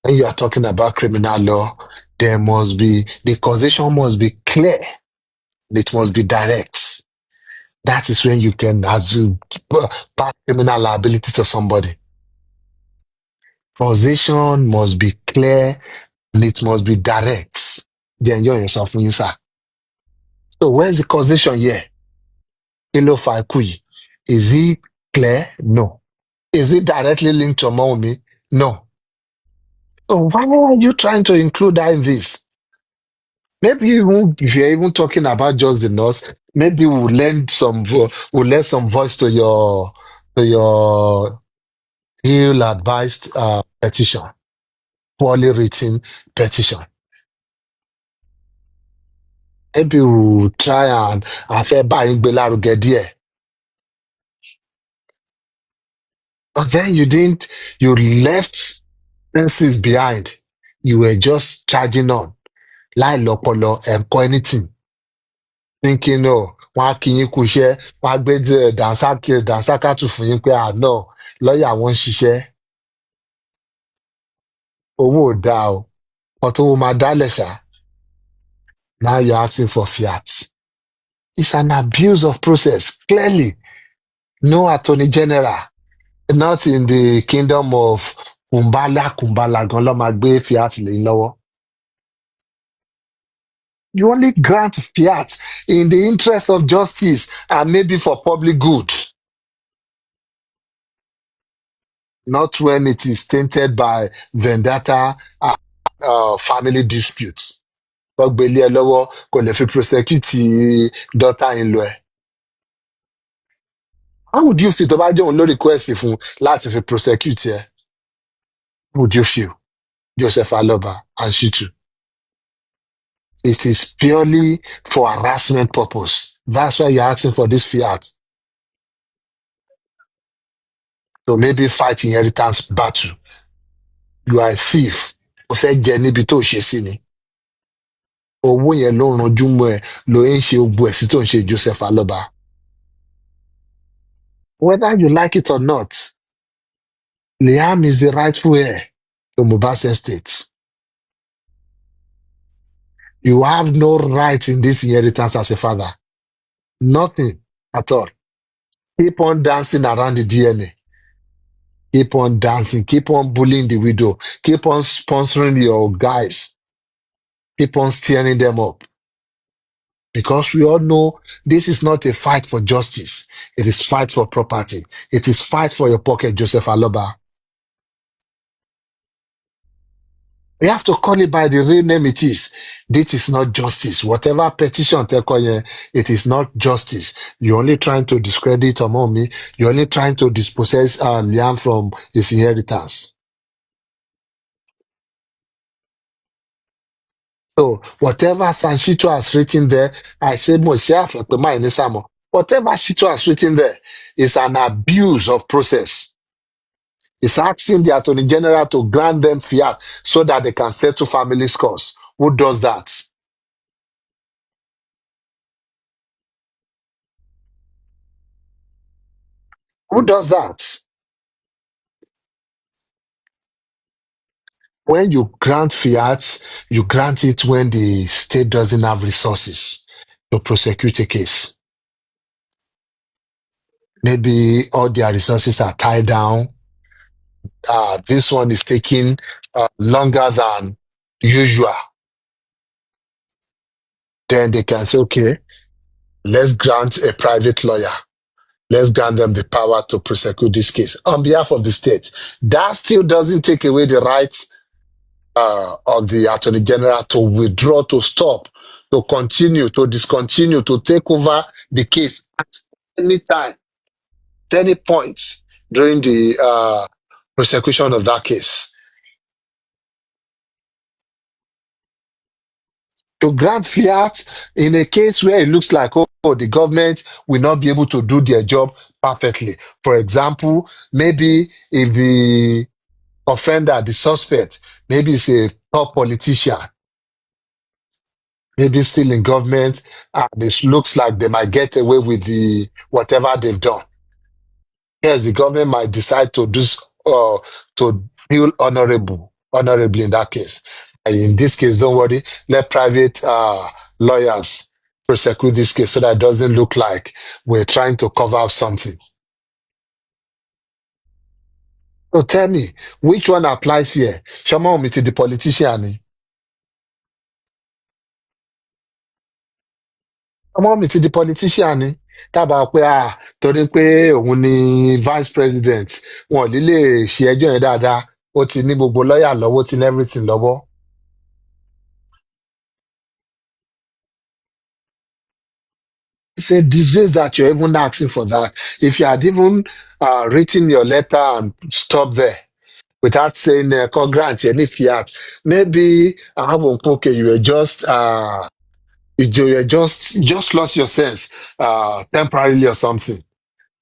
When you are talking about criminal law, there must be, the causation must be clear. It must be direct. That is when you can assume pass criminal liability to somebody. Causation must be clear and it must be direct. Then you're yourself in sir. So where's the causation here? Kilo fa ikú yìí. Is it clear? No. Is it directly linked to Omomi? No. So why are you trying to include that in this? Maybe even if you're even talking about just the nurse, maybe we'll lend some voice to your ill-advised petition, poorly written petition. Maybe we'll try and after buying Belaruge díẹ̀. But then you left senses behind. You were just charging on. Láì lọ́pọlọ ẹ̀kọ́ anything. Thinking, wọ́n á kí yín kú iṣẹ́, wọ́n á gbé dànsákàtù fún yín pé no, lọ́ọ̀yà wọn ń ṣiṣẹ́. Owó ò dáa o. Ọ̀tún wo máa dálẹ̀ ṣá. Now you're asking for fiat. It's an abuse of process. Clearly, no attorney general, not in the kingdom of Kumbala gan ló máa gbé fiat lé lọ́wọ́. You only grant fiat in the interest of justice and maybe for public good, not when it is tainted by vendetta and family disputes. Ọgbẹ́lé ẹ lọ́wọ́ kò lè fi prosecute daughter-in-law ẹ̀. How would you feel tó bá jẹ́ òun ló request fún láti fi prosecute ẹ? How would you feel, Joseph Aloba and Shittu? It is purely for harassment purpose. That's why you're asking for this fiat. So maybe fight inheritance battle. You are a thief. O fẹ́ jẹ níbi tó ṣe sí ni. Owó yẹn ló ranjú mọ́ ẹ ló ń ṣe gbogbo ẹ̀ sí tó ń ṣe Joseph Aloba. Whether you like it or not, Liam is the rightful heir to Mohbad's estate. You have no right in this inheritance as a father. Nothing at all. Keep on dancing around the DNA. Keep on dancing. Keep on bullying the widow. Keep on sponsoring your guys. Keep on stirring them up. Because we all know this is not a fight for justice. It is fight for property. It is fight for your pocket, Joseph Aloba. We have to call it by the real name it is. This is not justice. Whatever petition tekoye, it is not justice. You're only trying to discredit Omomi. You're only trying to dispossess Liam from his inheritance. So whatever SAN Shittu has written there, I say whatever Shittu has written there is an abuse of process. It's asking the Attorney General to grant them fiat so that they can settle family scores. Who does that? Who does that? When you grant fiat, you grant it when the state doesn't have resources to prosecute a case. Maybe all their resources are tied down. This one is taking longer than usual. Then they can say, okay, let's grant a private lawyer. Let's grant them the power to prosecute this case on behalf of the state. That still doesn't take away the rights of the Attorney General to withdraw, to stop, to continue, to discontinue, to take over the case at any time, at any point during the prosecution of that case. To grant fiat in a case where it looks like, oh, the government will not be able to do their job perfectly. For example, maybe if the offender, the suspect, maybe is a top politician, maybe still in government, and it looks like they might get away with the whatever they've done. Yes, the government might decide to do to deal honorably in that case. And in this case, don't worry, let private lawyers prosecute this case so that it doesn't look like we're trying to cover up something. So tell me, which one applies here? Shama Omiti, the politician. Shama Omiti, the politician. Tábà pé torí pé òun ni vice president, wọn ò ní lè ṣe ẹjọ́ yẹn dáadáa, ó ti ní gbogbo lọ́ọ̀yà lọ́wọ́, ó ti ní everything lọ́wọ́. It's a disgrace that you're even asking for that. If you had even written your letter and stopped there without saying grant any fiat, maybe okay, you were just you just lost your sense temporarily or something.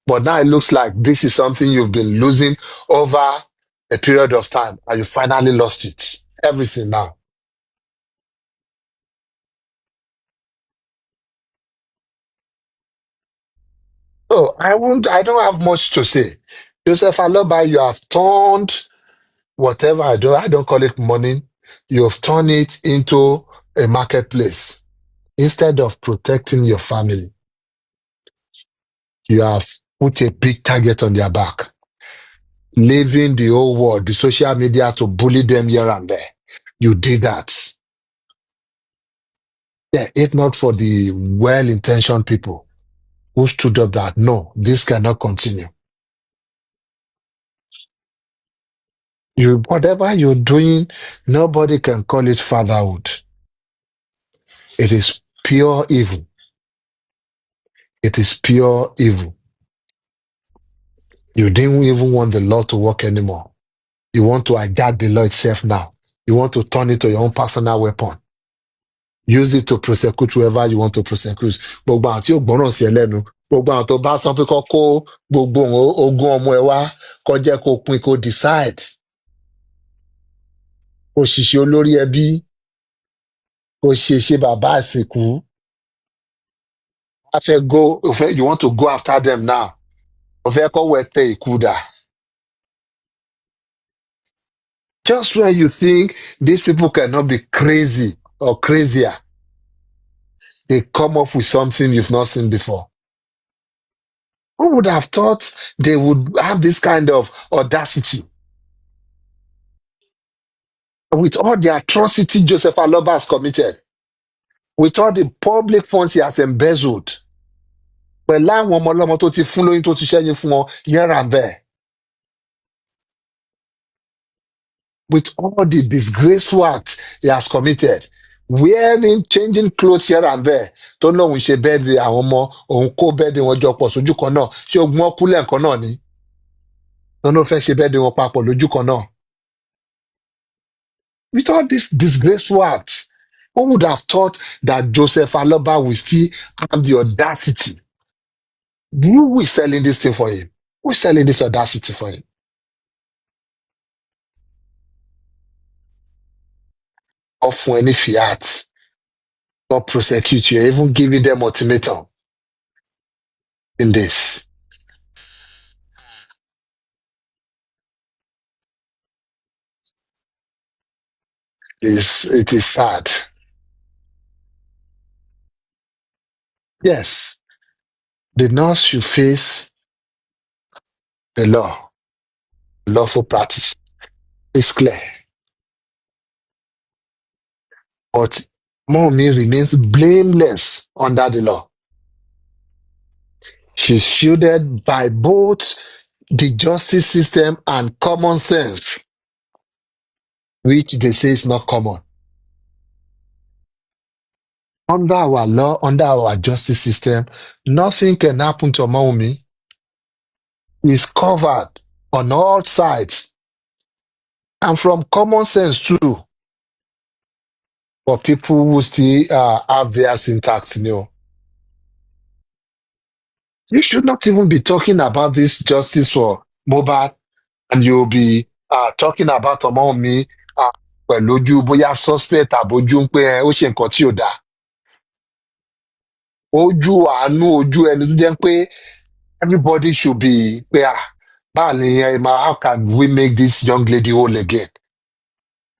But now it looks like this is something you've been losing over a period of time, and you finally lost it. Everything now. So I don't have much to say. Joseph Aloba, you have turned whatever I don't call it money. You have turned it into a marketplace instead of protecting your family. You have put a big target on their back, leaving the whole world, the social media to bully them here and there. You did that. Yeah, if not for the well-intentioned people who stood up that, no, this cannot continue. Whatever you're doing, nobody can call it fatherhood. It is pure evil. It is pure evil. You didn't even want the law to work anymore. You want to hijack the law itself now. You want to turn it to your own personal weapon. Use it to prosecute whoever you want to prosecute. Gbogbo àwọn tí ò gbọ́ràn sí ẹlẹ́nu, gbogbo àwọn tó bá sọ pé kó kó gbogbo ogún ọmọ ẹ wá, kó jẹ́ kó pín kó decide. Kó ṣiṣẹ́ olórí ẹbí, kó ṣe bàbá àsìkú. You want to go after them now. Ó fẹ́ kó wẹ̀ tẹ ikú dà. Just when you think these people cannot be crazy or crazier, they come up with something you've not seen before. Who would have thought they would have this kind of audacity? With all the atrocity Joseph Aloba has committed, with all the public funds he has embezzled, pẹ̀lú àwọn ọmọ ọlọ́mọ tó ti fún lóyún tó ti ṣẹ́yìn fún wọn here and there, with all the disgraceful acts he has committed, changing clothes here and there, tó náà òun ṣe birthday àwọn ọmọ, òun kó birthday wọn jọ pọ̀ sójú kan náà, ṣé ogun wọn kú lẹ́ẹ̀kan náà ni? Tó náà fẹ́ ṣe birthday wọn papọ̀ lójú kan náà. With all these disgraceful acts, who would have thought that Joseph Aloba will still have the audacity? Who is selling this thing for him? Who is selling this audacity for him? Often any fiat, not prosecute you, even giving them ultimatum in this. It is sad. Yes, the nurse should face the law, lawful practice. It's clear. But mommy remains blameless under the law. She's shielded by both the justice system and common sense, which they say is not common. Under our law, under our justice system, nothing can happen to Maumi. It's covered on all sides. And from common sense too. For people who still have theirs intact, You should not even be talking about this justice for Mohbad, and you'll be talking about Maumi pẹ̀lú ojú bóyá suspect àbójú ń pé ó ṣe nǹkan tí ò dáa. Ojú àánú ojú ẹni tó jẹ́ pé everybody should be pé how can we make this young lady whole again?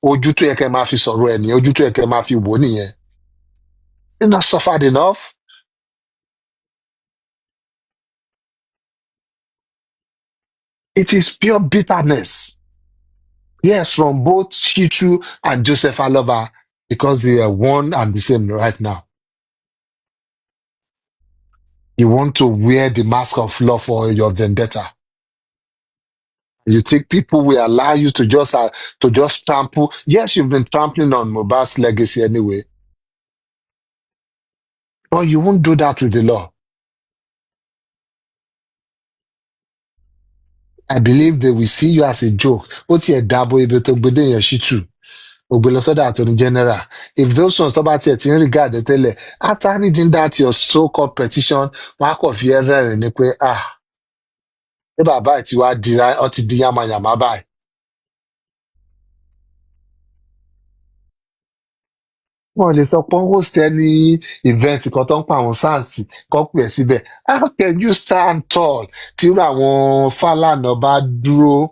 Ojú tó yẹ kẹ́ máa fi sọ̀rọ̀ ẹ̀ nìyẹn, ojú tó yẹ kẹ́ máa fi wò nìyẹn. You're not suffered enough. It is pure bitterness. Yes, from both Shittu and Joseph Aloba, because they are one and the same right now. You want to wear the mask of love for your vendetta. You think people will allow you to just trample? Yes, you've been trampling on Mohbad's legacy anyway. But you won't do that with the law. I believe they will see you as a joke. Ó tiẹ̀ dábò ibi tó gbé dé yẹn Shittu. Ògbélọ́sọ́dọ̀ Attorney General. If those ones tó bá tiẹ̀ ti ń regard ẹ tẹ́lẹ̀, after reading that your so-called petition, wọ́n á kàn fi ẹ́ rẹ́rìn ní pé ṣé bàbá ẹ̀ ti wá ọ ti di yamayama báyìí. Wọ́n lè sọ pé host ẹni event kan tó ń pa àwọn SANS kan pè é síbẹ̀. How can you stand tall tí irú àwọn Fálànà bá dúró?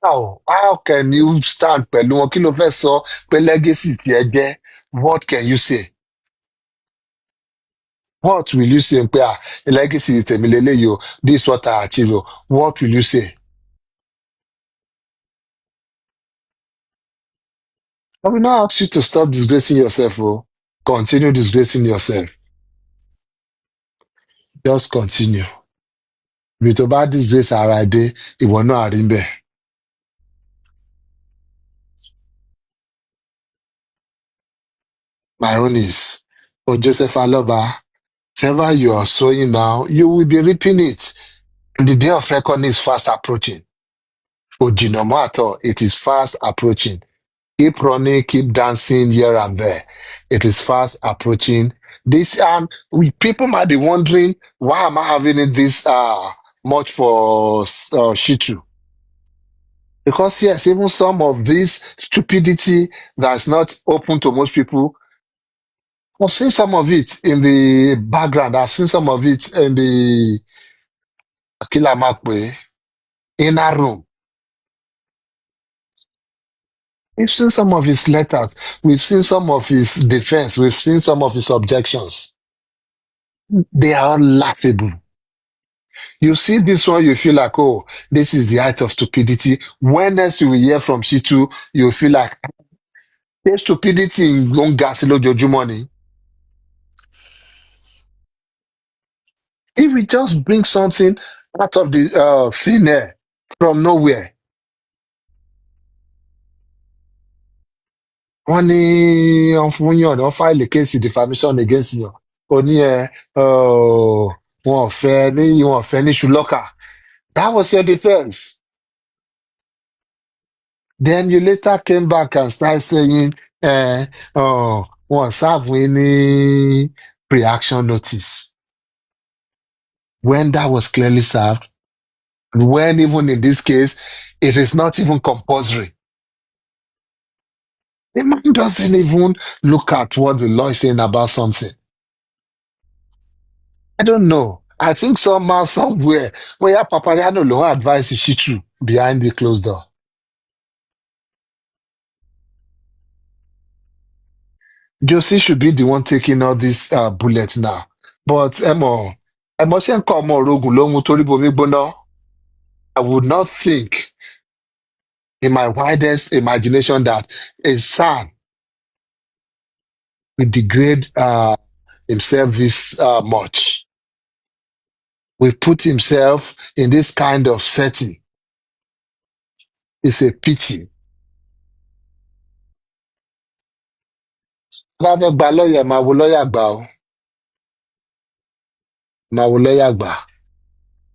How can you stand pẹ̀lú wọn? Kí ló fẹ́ sọ pé legacy ti ẹ jẹ́? What can you say? What will you say? Pé, legacy tèmi leléyìí o, this is what I achieve o. What will you say? I will not ask you to stop disgracing yourself, oh. Continue disgracing yourself. Just continue. Bí tó bá disgrace ara ẹ dé, ìwọ náà á rí bẹ́ẹ̀. My own is, Joseph Aloba, whatever you are sowing now, you will be reaping it. The day of reckoning is fast approaching. Ojinamo at all, it is fast approaching. Keep running, keep dancing here and there. It is fast approaching. This people might be wondering, why am I having it this much for Shittu? Because yes, even some of this stupidity that's not open to most people, I've seen some of it in the background. I've seen some of it in the Kila Makwe inner room. We've seen some of his letters. We've seen some of his defense. We've seen some of his objections. They are all laughable. You see this one, you feel like, oh, this is the height of stupidity. When next you will hear from Shittu, you feel like, there's stupidity in Gongasilo Jojumoni. If we just bring something out of the thin air from nowhere, wọ́n ní wọ́n fún yàn wọ́n fáìlì kéèsì defamation against yàn ó ní wọn ò fẹ́ ní ṣùlọ́kà. That was your defense. Then you later came back and started saying wọn serve ní pre-action notice when that was clearly served, when even in this case it is not even compulsory. The man doesn't even look at what the law is saying about something. I don't know. I think somehow, somewhere, where Papariano Law advice is Shittu behind the closed door. Josie should be the one taking all these bullets now. But Emo Shenko Omo Orogun ló mú torí bomi gbóná. I would not think in my widest imagination that a son will degrade himself this much. Will put himself in this kind of setting. It's a pity. Bá fẹ́ gba lọ́ọ̀yà, máa wo lọ́ọ̀yà gbà ó. Máa wo lọ́ọ̀yà gbà.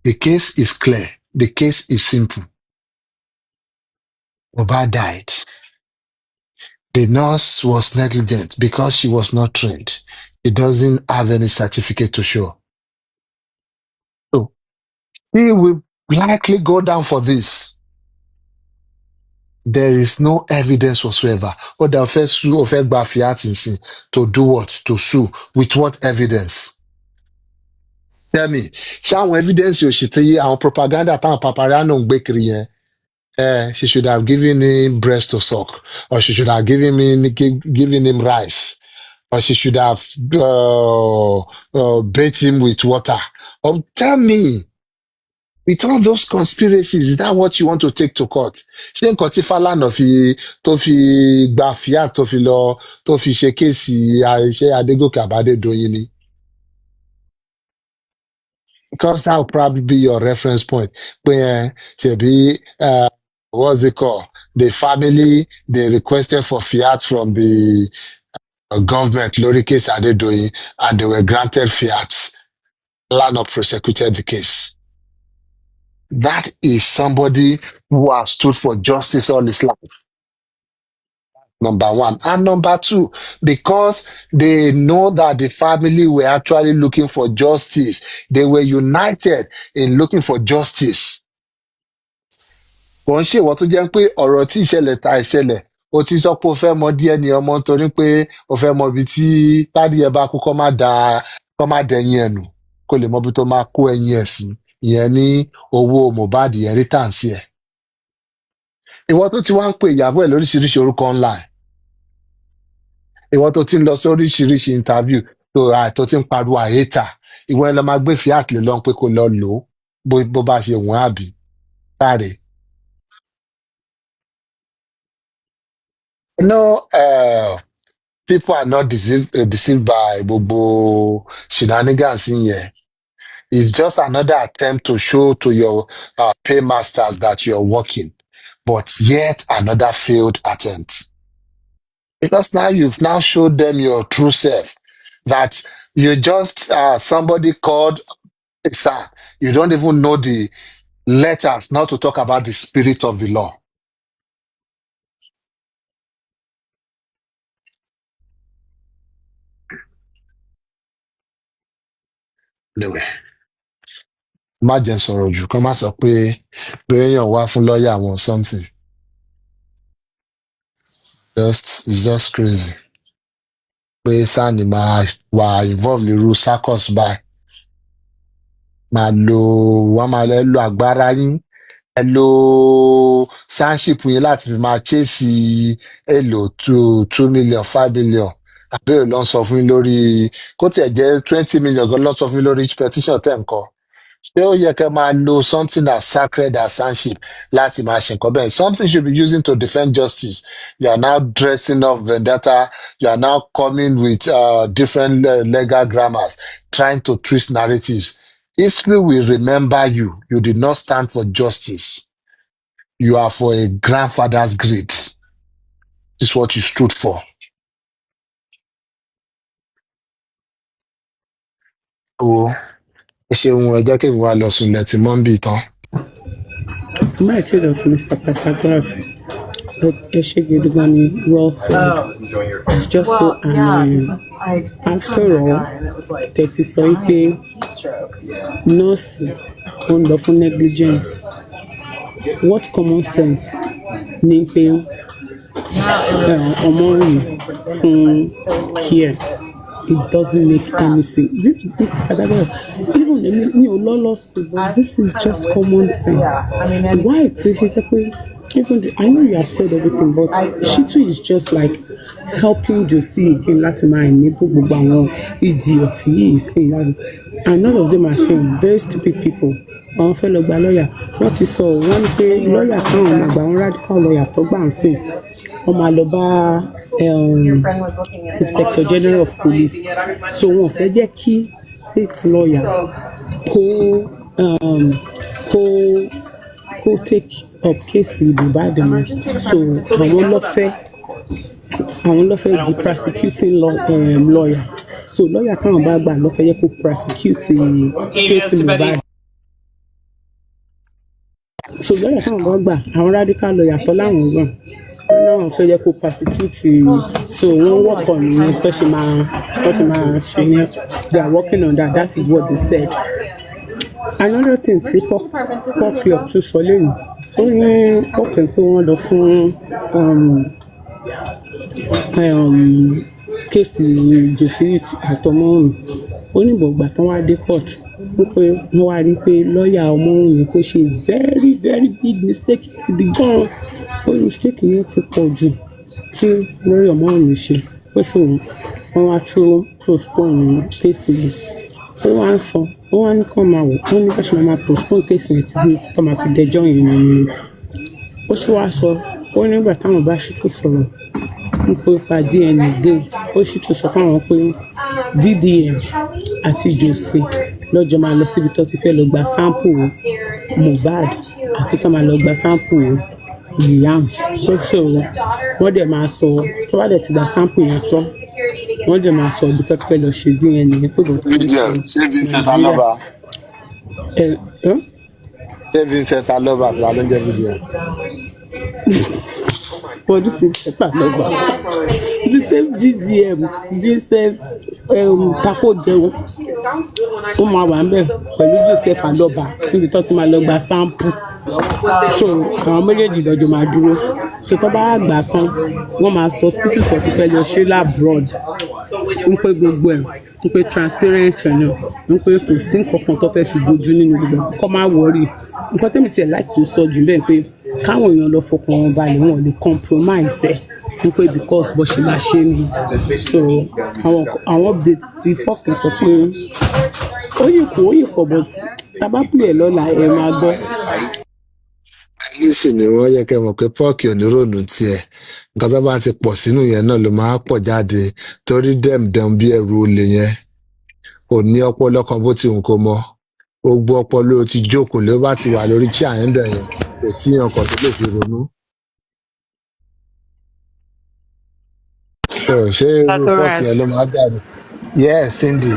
The case is clear. The case is simple. Oba died. The nurse was negligent because she was not trained. She doesn't have any certificate to show. So he will likely go down for this. There is no evidence whatsoever. Or the first sue of Egba Fiatinsi to do what? To sue. With what evidence? Tell me. Ṣáwọn evidence yóò ṣe tẹ́yẹ àwọn propaganda táwọn Papariano ń gbé kiri yẹn. She should have given him breast to suck. Or she should have given him rice. Or she should have bathed him with water. Tell me. With all those conspiracies, is that what you want to take to court? Ṣé nǹkan tí Fálànà tó fi gba Fiat tó fi ṣe kéèsì iṣẹ́ Adégòkè Àbádédoyin ni? Because that will probably be your reference point. Pé ṣebí what's it called? The family, they requested for Fiat from the government lórí kéèsì Adédoyin and they were granted Fiat. Fálànà prosecuted the case. That is somebody who has stood for justice all his life. Number one. And number two, because they know that the family were actually looking for justice. They were united in looking for justice. Kò ń ṣe ìwọ tó jẹ́ pé ọ̀rọ̀ tí ìṣẹ̀lẹ̀ ta ìṣẹ̀lẹ̀, ó ti sọ pé ó fẹ́ mọ díẹ̀ ní ọmọ nítorí pé ó fẹ́ mọ ibi tí tádì ẹ bá kú kọ́ má dẹ̀yìn ẹ̀nù kó lè mọ ibi tó máa kó ẹyin ẹ̀ sí. Ìyẹn ní owó Mohbad inheritance ẹ̀. Ìwọ tó ti wá ń pè ìyàbọ̀ ẹ̀ lóríṣiríṣi orúkọ ńlá ẹ̀. Ìwọ tó ti ń lọ sí oríṣiríṣi interview tó ti ń pariwo àyètà ìwọ ẹ lọ máa gbé fiat lé lọ́n pé kó lọ lò ó bó bá ṣe wọ́n àbí káre. People are not deceived by gbogbo shenanigans in here. It's just another attempt to show to your paymasters that you're working, but yet another failed attempt. Because now you've now showed them your true self, that you just somebody called SAN. You don't even know the letters, not to talk about the spirit of the law. Anyway, má jẹ́ sọ̀rọ̀ jù kán má sọ pé èèyàn wá fún lọ́ọ̀yà wọn something. It's just crazy. Pé SAN máa wà involved lérú circus báyìí. Wọ́n máa lo agbára yín, ẹ lo sanship yín láti fi máa chase èlò 2 million, 5 million. Àbẹ̀rẹ̀ ló ń sọ fún yín lórí kó tiẹ̀ jẹ́ 20 million gan ló ń sọ fún yín lórí each petition tẹ̀ ń kọ. Ṣé ó yẹ kẹ́ máa lo something as sacred as sanship láti máa ṣe nǹkan bẹ́ẹ̀? Something should be using to defend justice. You are now dressing up vendetta. You are now coming with different legal grammars, trying to twist narratives. History will remember you. You did not stand for justice. You are for a grandfather's greed. This is what you stood for. Oh. Ṣeun ẹ jẹ́ kí n wá lọ sùn lẹ́tí mọ́ńbì tán. My children for Mr. Pythagoras. Ẹ ṣe gidi gan ni well said. It's just so annoying. After all, tẹ̀tí sọ pé nọ́ọ̀sì ó ń lọ fún negligence. What common sense ni pé ọmọ rìn fún care? It doesn't make any sense. This even me law school, but this is just common sense. Why? I know you have said everything, but Shittu is just like helping Josie again. Láti máa enable gbogbo àwọn idiots yìí sí, and none of them are saying very stupid people. Àwọn fẹ́ lọ gba lọ́ọ̀yà wọ́n ti sọ wọ́n ní pé lọ́ọ̀yà káwọn máa gba àwọn radical lawyer tó gbà ń sìn wọ́n máa lọ bá inspector general of police, so wọn ò fẹ́ jẹ́ kí state lawyer kó take up case Ìbàdàn mọ́, so àwọn ló fẹ́ di prosecuting lawyer, so lawyer káwọn bá gbà ló fẹ́ jẹ́ kó prosecute case Ìbàdàn. So lọ́yà táwọn bá gbà àwọn radical lawyer tó láwọn gbọ̀n wọn náà fẹ́ jẹ́ kó prosecute, so wọ́n work on ní tó ṣe máa ṣe yẹn. They are working on that. That is what they said. Another thing tí pọ́pì tún sọ lẹ́yìn ó ní ọ̀pẹ̀ pé wọ́n lọ fún kéèsì Josie àtọmọ́rùn ó ní ìbọ̀gbà tán wá dé court wípé wọ́n wá rí pé lọ́ọ̀yà ọmọrùn kò ṣe very very big mistake gidi gan-an ó ní mistake yẹn ti pọ̀ jù tí lọ́ọ̀yà ọmọrùn ṣe ó sì wọ́n wá tún postpone kéèsì yìí ó wá ń sọ ó wá ní kàn máa wò ó ní bẹ́ẹ̀ ṣe máa postpone kéèsì yẹn títí tó máa fi dẹjọ́ yẹn nìyẹn. Ó sì wá sọ ó nígbà táwọn bá Shittu sọ̀rọ̀ nípa ipa DNA gain ó Shittu sọ fáwọn pé VDM àti Josie lọ́jọ́ máa lọ síbi tó ti fẹ́ lọ gba sample Mohbad àti tó máa lọ gba sample Liam so wọ́n dẹ̀ máa sọ tó bá dẹ̀ ti gba sample yẹn tán wọ́n dẹ̀ máa sọ ibi tó ti fẹ́ lọ ṣe DNA yẹn pé bọ̀ tó ń ṣe Vincent Aloba. Ṣé Vincent Aloba la ló ń jẹ́ VDM? But this is Aloba. The same GDM, Joseph Tako Jẹun. Ó máa wà ń bẹ̀ pẹ̀lú Joseph Aloba níbi tó ti máa lọ gba sample. So àwọn méjèèjì lọ́jọ́ máa dúró. So tó bá gbà kan, wọ́n máa sọ hospital tó ti fẹ́ lọ ṣe labroad. Ń pé gbogbo ẹ̀, ń pé transparent náà, ń pé kò sí nǹkan kan tó fẹ́ fi bójú nínú gbogbo ẹ̀ kọ́ máa wọrí. Nǹkan tẹ́mi tiẹ̀ láì tó sọ jù bẹ́ẹ̀ pé káwọn èèyàn lọ fọkàn wọn balẹ̀ wọn lè compromise ẹ̀ wípé because bó ṣe máa ṣe ni so àwọn update ti pọ́ọ̀kì sọ pé ó yìí pọ̀ but tá bá pè é lọ́la ẹ máa gbọ́. nísì ni wọ́n yẹ kẹ́ mọ̀ pé pọ́ọ̀kì ò ní rònú tiẹ̀ nǹkan tó bá ti pọ̀ sínú yẹn náà ló máa pọ̀ jáde torí dẹ̀mdẹ̀m bí ẹrù olè yẹn kò ní ọpọlọ kan bó ti hùn kó mọ gbogbo ọpọlọ ti jókòó ló bá ti wà lórí tí àyẹ̀ndẹ̀ yẹn kò sí ọkọ̀ tó lè fi ronú. ṣé irú pọ́ọ̀kì yẹn ló máa jáde? Yes, Cindy.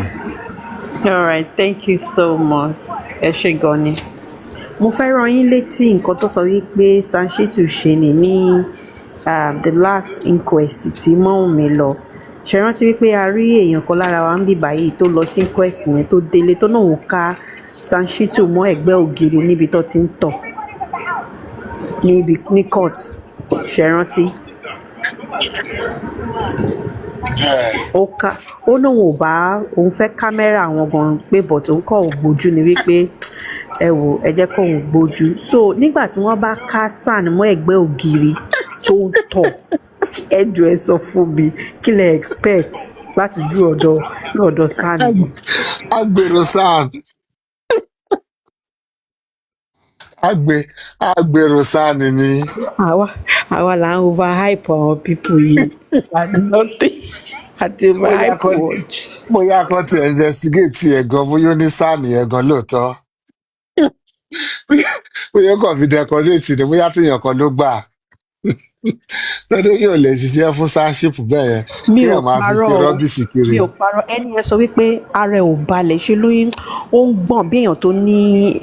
All right, thank you so much. Ẹ ṣé gan ni. Mo fẹ́ rán yín létí nǹkan tó sọ wípé SAN Shittu ṣe ní the last inquest tí Mọ́wùnmí lọ. Ṣé rántí wípé a rí èèyàn kan lára wa ń bì báyìí tó lọ sí inquest yẹn tó délé tó náà ń ká SAN Shittu mọ́ ẹ̀gbẹ́ ògiri níbi tó ti ń tọ̀ ní court. Ṣé rántí? Ó náà ò bá òun fẹ́ kámẹ́rà àwọn gan pé but òun kọ́ ò gbójú ni wípé ẹ wò ẹ jẹ́ kó òun gbójú so nígbà tí wọ́n bá ká SAN mọ́ ẹ̀gbẹ́ ògiri tó ń tọ̀ ẹ jọ̀ọ́ ẹ sọ fún mi kí lẹ expect láti ju ọ̀dọ̀ SAN. agbèrò SAN agbèrò SAN ni. àwa là ń overhype àwọn people yìí àti overhype watch. bóyá kan ti investigate ẹ̀ gan bóyá ó ní SAN yẹn gan lóòótọ́ bóyá kàn fi decorate ni bóyá tó yàn kan ló gbà tọ́dé yóò lè ṣiṣẹ́ fún SANship bẹ́ẹ̀ yẹn kí wọ́n máa fi ṣe rọ́bìṣì kiri. mi ò parọ́ ẹni yẹn sọ wípé ara ẹ̀ ò balẹ̀ ṣe lóyún ó ń gbọ̀n bí èèyàn tó ní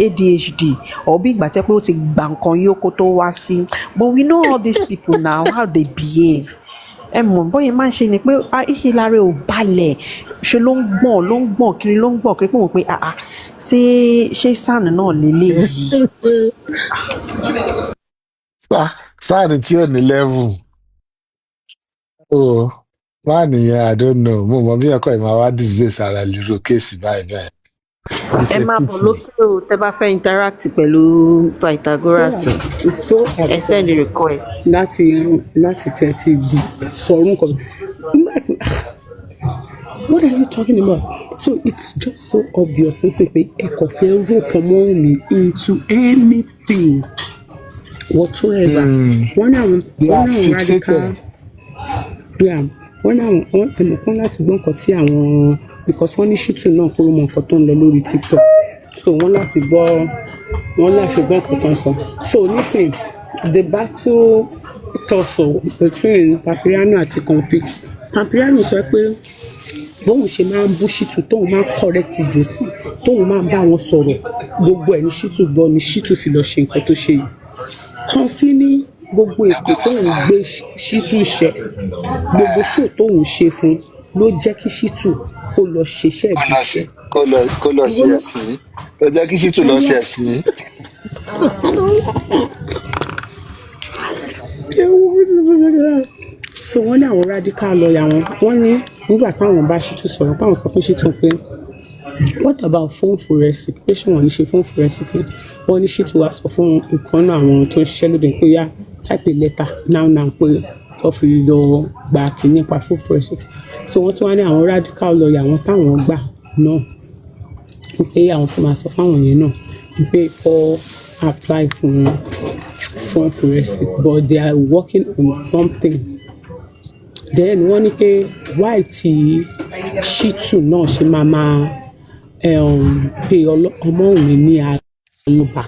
ADHD or bí ìgbà tẹ́ pé ó ti gbà nǹkan yó kó tó wá sí but we know all these people now how they behave ẹ mọ̀ bóyá máa ń ṣe ni pé ìṣe lára ò balẹ̀ ṣe ló ń gbọ̀n kiri ló ń gbọ̀n kiri pé wọ́n pé ṣé SAN náà lélẹ́yìí. SAN tí ò ní level wá nìyẹn I don't know mo mọ bí ẹ̀kọ́ ìmọ̀ wá disgrace ara lérò kéèsì báyìí. ẹ máa bọ̀ lókè o tẹ́ bá fẹ́ interact pẹ̀lú Pythagoras ẹ send request. láti tẹ̀tí sọ̀rọ̀ nǹkan what are you talking about? So it's just so obvious pé ẹ kò fẹ́ rope ọmọ mi into anything whatsoever. wọ́n náà radical wọ́n náà ẹ̀mọ̀kan láti gbọ́ nǹkan tí àwọn because wọ́n ní Shittu náà pé ó mọ nǹkan tó ń lọ lórí TikTok so wọ́n láti gbọ́ nǹkan tó ń sọ so nísìnyí the battle tussle between Papiriano àti Comfy Papiriano sọ pé bóun ṣe máa ń bú Shittu tóun máa ń correct Josie tóun máa ń bá wọn sọ̀rọ̀ gbogbo ẹ̀ ní Shittu gbọ́ ni Shittu fi lọ ṣe nǹkan tó ṣe yìí Comfy ní gbogbo èpè tóun gbé Shittu ṣe gbogbo show tóun ṣe fún ló jẹ́ kí Shittu kó lọ ṣiṣẹ́ ìbíṣẹ́. kó lọ ṣe ẹ̀sìn ló jẹ́ kí Shittu lọ ṣe ẹ̀sìn. so wọ́n ní àwọn radical lawyer wọ́n ní nígbà táwọn bá Shittu sọ̀rọ̀ táwọn sọ fún Shittu pé what about phone forensic pé ṣé wọ́n ní ṣe phone forensic wọ́n ní Shittu wá sọ fún ìkànnì àwọn tó ń ṣiṣẹ́ lóde pé yá type a letter now pé tó fi lọ gba kínní pa phone forensic so wọ́n tún wá ní àwọn radical lawyer àwọn táwọn gbà náà pé àwọn tí máa sọ fáwọn yẹn náà pé all apply fún phone forensic but they are working on something then wọ́n ní pé why tí Shittu náà ṣe máa pe ọmọ òun ní alóba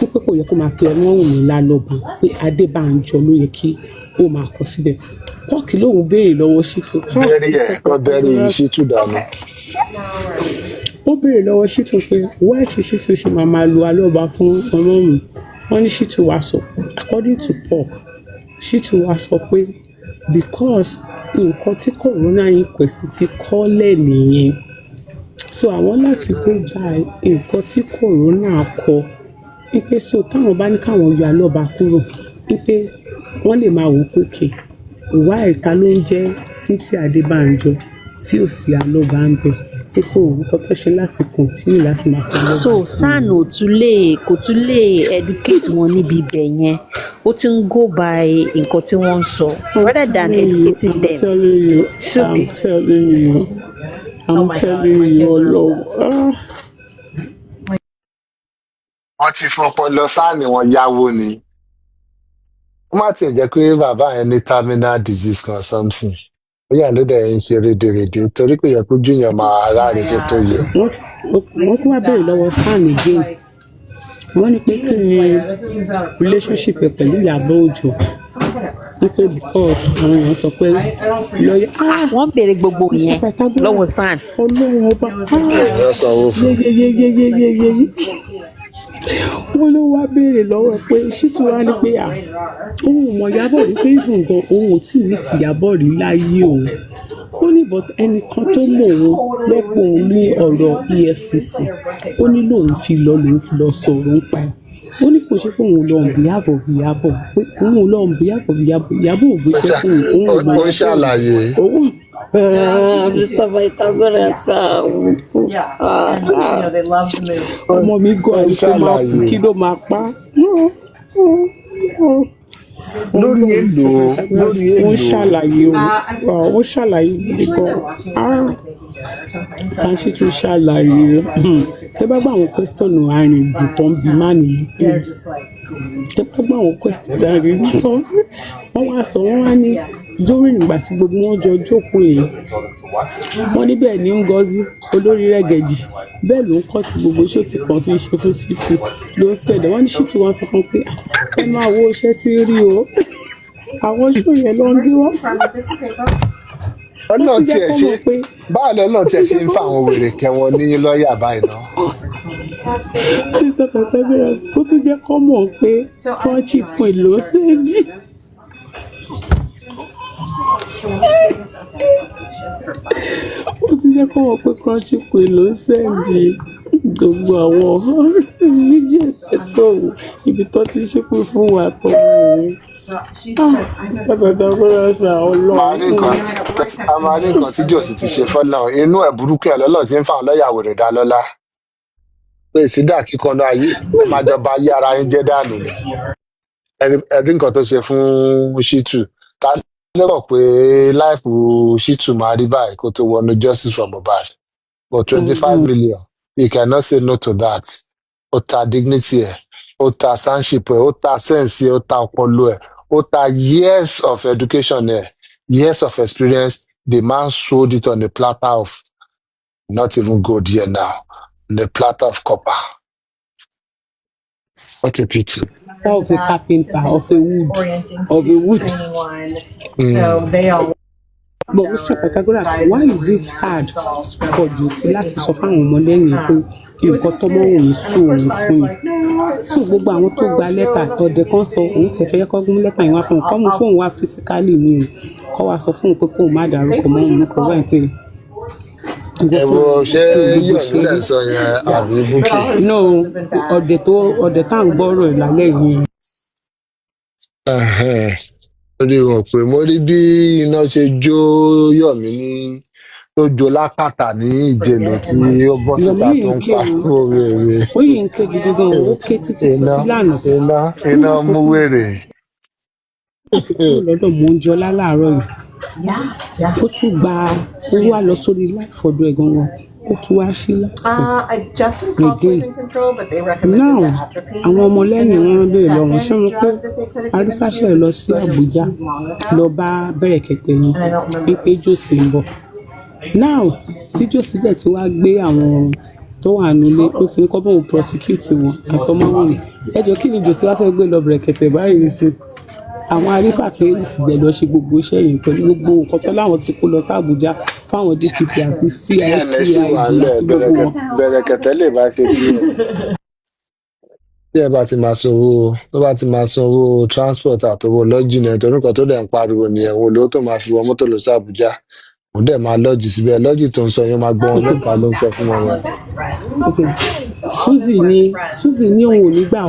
pé kò yẹ kó máa pe ọmọ òun ní lálọ́ba pé Adébánjọ ló yẹ kí ó máa kọ síbẹ̀ kọ́ọ̀kì lòun béèrè lọ́wọ́ Shittu. bẹ́ẹ̀ni Shittu dànù. ó béèrè lọ́wọ́ Shittu pé why tí Shittu ṣe máa lo alọ́ba fún ọmọ òun wọ́n ní Shittu wá sọ according to Paul Shittu wá sọ pé because nǹkan tí corona inquest ti kọ́lẹ̀ nìyẹn so àwọn láti go by nǹkan tí corona kọ wípé so táwọn bá ní káwọn yọ alọ́ba kúrò wípé wọ́n lè máa wò pókè wá ẹ̀ka ló ń jẹ́ Títí Adébánjọ tí ò sí alọ́ba ń bẹ̀ pé so nǹkan tó ṣe láti continue láti máa fi alọ́ba. so SAN kò tún lè educate wọn níbi ibẹ̀ yẹn ó ti ń go by nǹkan tí wọ́n ń sọ rather than I'm educating them. telling you, It's okay. I'm telling you, Ọlọ́run. wọ́n ti fọpọlọ sáàni wọn yáwó ni wọ́n má tiẹ̀ jẹ́ pé bàbá yẹn ní terminal disease kan something ó yà ló dẹ̀ ń ṣe rédèrèdè torí pé yẹ kó júyàn máa ráre tó tó yẹ. Wọ́n tún wá béèrè lọ́wọ́ SAN again. Wọ́n ní pé kí ni relationship ẹ̀ pẹ̀lú Ìyábọ̀ Òjó. Wọ́n pé because àwọn èèyàn sọ pé lọ́yà. Wọ́n béèrè gbogbo yẹn lọ́wọ́ SAN. Ọlọ́run ọba. èèyàn sanwó fún Yeyeyeyeyeyeye. Wọ́n ló wá béèrè lọ́wọ́ pé Shittu wá ní pé òun ò mọ Ìyábọ̀ rí pé ìfún nǹkan òun ò tí ì ní ti Ìyábọ̀ rí láyé òun. Ó ní but ẹnìkan tó mọ̀ òun lọ́pọ̀ òun ní ọ̀rọ̀ EFCC ó ní lòun fi lọ sọ̀rọ̀ ń pa ẹ̀. Ó ní kò ṣe pé òun lọ Ìyábọ̀ pé òun lọ Ìyábọ̀ ò gbéṣẹ́ fún òun ò mọ ó ń ṣàlàyé Mr. Pythagoras ọmọ mi gọ ẹni tó máa kú kí ló máa pa lórí èlò ó ń ṣàlàyé ó ṣàlàyé gidi gan SAN Shittu ṣàlàyé tẹ bá gbà àwọn question arìndì tó ń bi má nìyí tẹ bá gbà àwọn question arìndì tó ń wọ́n wá sọ wọ́n wá ní lórí ìgbà tí gbogbo wọn jọ jókòó yìí wọ́n níbẹ̀ ní Ngozi olórí Rẹ́gẹ̀jì bẹ́ẹ̀ ló ń kọ́ tí gbogbo ṣòtì kan fi ṣe fún Shittu ló ń ṣẹ̀dẹ̀ wọ́n ní Shittu wọn sọ fún pé ẹ máa wo iṣẹ́ tí rí o àwọn ṣó yẹn ló ń bí wọ́n. ọlọ́run tiẹ̀ ṣe báwo lọ́lọ́run tiẹ̀ ṣe ń fa àwọn wèrè kẹwọn ní lọ́ọ̀yà báyìí náà. Mr. Pythagoras ó tún jẹ́ kọ́ mọ̀ pé wọ́n ti pè ló ṣèdí. ó ti jẹ́ kọ́ mọ̀ pé kọ́ńtì pè ló ṣèdí gbogbo àwọn méjì ẹ̀sọ́ ibi tó ti ṣépè fún wa tó mú Pythagoras ọlọ́run. a máa rí nǹkan tí jòsì ti ṣe fọ́lá inú ẹ̀ burúkú ẹ̀ lọ́lọ́ tí ń fa àwọn lọ́ọ̀yà wèrè dá lọ́lá pé ìsídà kíkanná ayé máa jọba ayé ara yín jẹ́ dànù ni ẹ̀rí nǹkan tó ṣe fún Shittu ta lérò pé láìpù Shittu máa rí báyìí kó tó wọnú justice for Mohbad for 25 million you cannot say no to that ó ta dignity ẹ̀ ó ta sanship ẹ̀ ó ta sense ẹ̀ ó ta ọpọlọ ẹ̀ ó ta years of education ẹ̀ years of experience the man sold it on a platter of not even gold here now on a platter of copper. What a pity. Of a carpenter, of a wood. But Mr. Pythagoras, why is it hard for Josie láti sọ fáwọn ọmọ lẹ́yìn pé nǹkan tọ́mọ òun sùn òun fún mi? So gbogbo àwọn tó gba lẹ́tà ọ̀dẹ̀ kan sọ òun ti fẹ́ kọ́ gún lẹ́tà yẹn wá fún un kọ́ mú fóun wá fisikálì ni o kọ́ wa sọ fún un pé kóun má dárúkọ mọ́ òun kọ́ báyìí pé. ẹ̀wọ̀ ṣé yóò nílẹ̀ sọ yẹn àbí búkì. No ọ̀dẹ̀ tá à ń gbọ́rọ̀ ìlàlẹ́ yìí. lórí wọn pé mo rí bí iná ṣe jó Yọ̀mí ní tó jó lákàtà ní Ìjẹ̀lẹ̀ tí ó bọ́ síta tó ń pariwo wèrè. ó yìí ń ké gidi gan ó ké títí lánàá. iná mú wèrè. lọ́dọ̀ mò ń jọ láàárọ̀ yìí ó tún gba owó wá lọ sórí láìfọ̀dọ̀ ẹ̀ gangan ó tún wá sí láìpẹ́ now àwọn ọmọlẹ́yìn wọn béèrè lọ́wọ́ ṣé wọn pé arífàṣẹ lọ sí Àbújá lọ bá Bẹ̀rẹ̀kẹ̀tẹ̀ yìí wípé Jòsí ń bọ̀ now tí Jòsí dẹ̀ ti wá gbé àwọn tó wà nílé ó ti ní kọ́ bóun prosecute wọn àtọmọ́wọ́n ẹjọ́ kí ni Jòsí wá fẹ́ gbé lọ Bẹ̀rẹ̀kẹ̀tẹ̀ báyìí sí àwọn arífà pé ìsìlẹ̀ lọ ṣe gbogbo iṣẹ́ yìí pẹ̀lú gbogbo nǹkan tó láwọn ti kó lọ sí Àbújá fáwọn DPP àti CID àti gbogbo wọn. Bẹ̀rẹ̀kẹ̀tẹ̀ lè bá ṣe kí ẹ bá ti máa sanwó transport àtọwọ́ lọ́jìnà torí nǹkan tó dẹ̀ ń pariwo nìyẹn wo ló tó máa fi wọ mọ́tò lọ sí Àbújá mo dẹ̀ máa lọ́ọ̀jì síbẹ̀ lọ́ọ̀jì tó ń sọ yẹn máa gbọ́ wọn mẹ́ta ló ń sọ fún wọn yẹn. Okay. Suzy ní òun ò ní gbà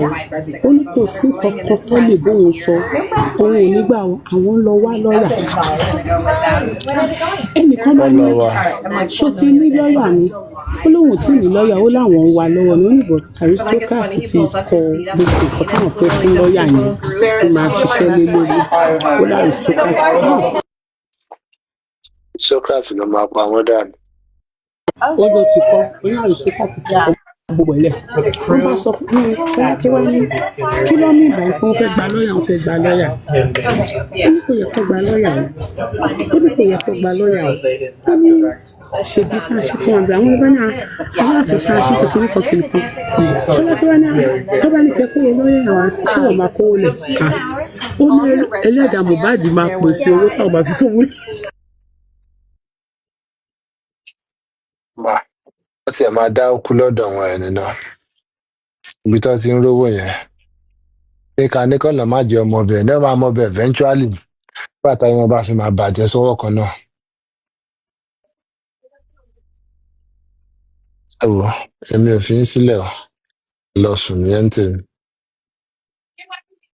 ó ní kò sí kankan tó lè bóun sọ òun ò ní gbà ó àwọn lọ wá lọ́ọ̀yà ẹnìkan bá ní ṣó ti ní lọ́ọ̀yà ni ó lóun tí ní lọ́ọ̀yà ó láwọn ń wá lọ́wọ́ ní oníbọ̀ aristocrat ti kọ gbogbo nǹkan táwọn fẹ́ fún lọ́ọ̀yà yẹn tó máa ṣiṣẹ́ lé lórí ó lá aristocrat náà. Socrates ló máa pa wọ́n dànù. ó ló ti kọ́ ó ní aristocrat ti kọ́ gbogbo ilẹ̀ wọ́n bá sọ fún mi kí wọ́n ní kí ló ní ìgbà yìí fẹ́ gba lọ́ọ̀yà wọ́n fẹ́ gba lọ́ọ̀yà ó ní kò yẹ kó gba lọ́ọ̀yà ó ní kò yẹ kó gba lọ́ọ̀yà ó ní ṣèbí SAN Shittu wọn bẹ àwọn ẹgbẹ́ náà aláàfin SAN Shittu kìíní kan ṣọlá kí wọ́n ní tó bá ní kẹ́kọ̀ọ́ lọ́ọ̀yà àwọn àti ṣé wọ́n máa kówó lẹ̀ ó ní ẹlẹ́dàá Mohbad máa pèsè owó táwọn máa fi sówó lẹ̀. Wọ́n tiẹ̀ máa dá okú lọ́dọ̀ wọn ẹni náà ibi tó ti ń rówó yẹn ṣé ká ní kọ́nà má jẹ́ ọmọbẹ̀ náà máa mọbẹ̀ eventually pàtà wọn bá fi máa bàjẹ́ sọ́wọ́ kan náà. ẹ wò èmi ò fi ń sílẹ̀ lọ sùn ní ẹ̀ ń tèmi.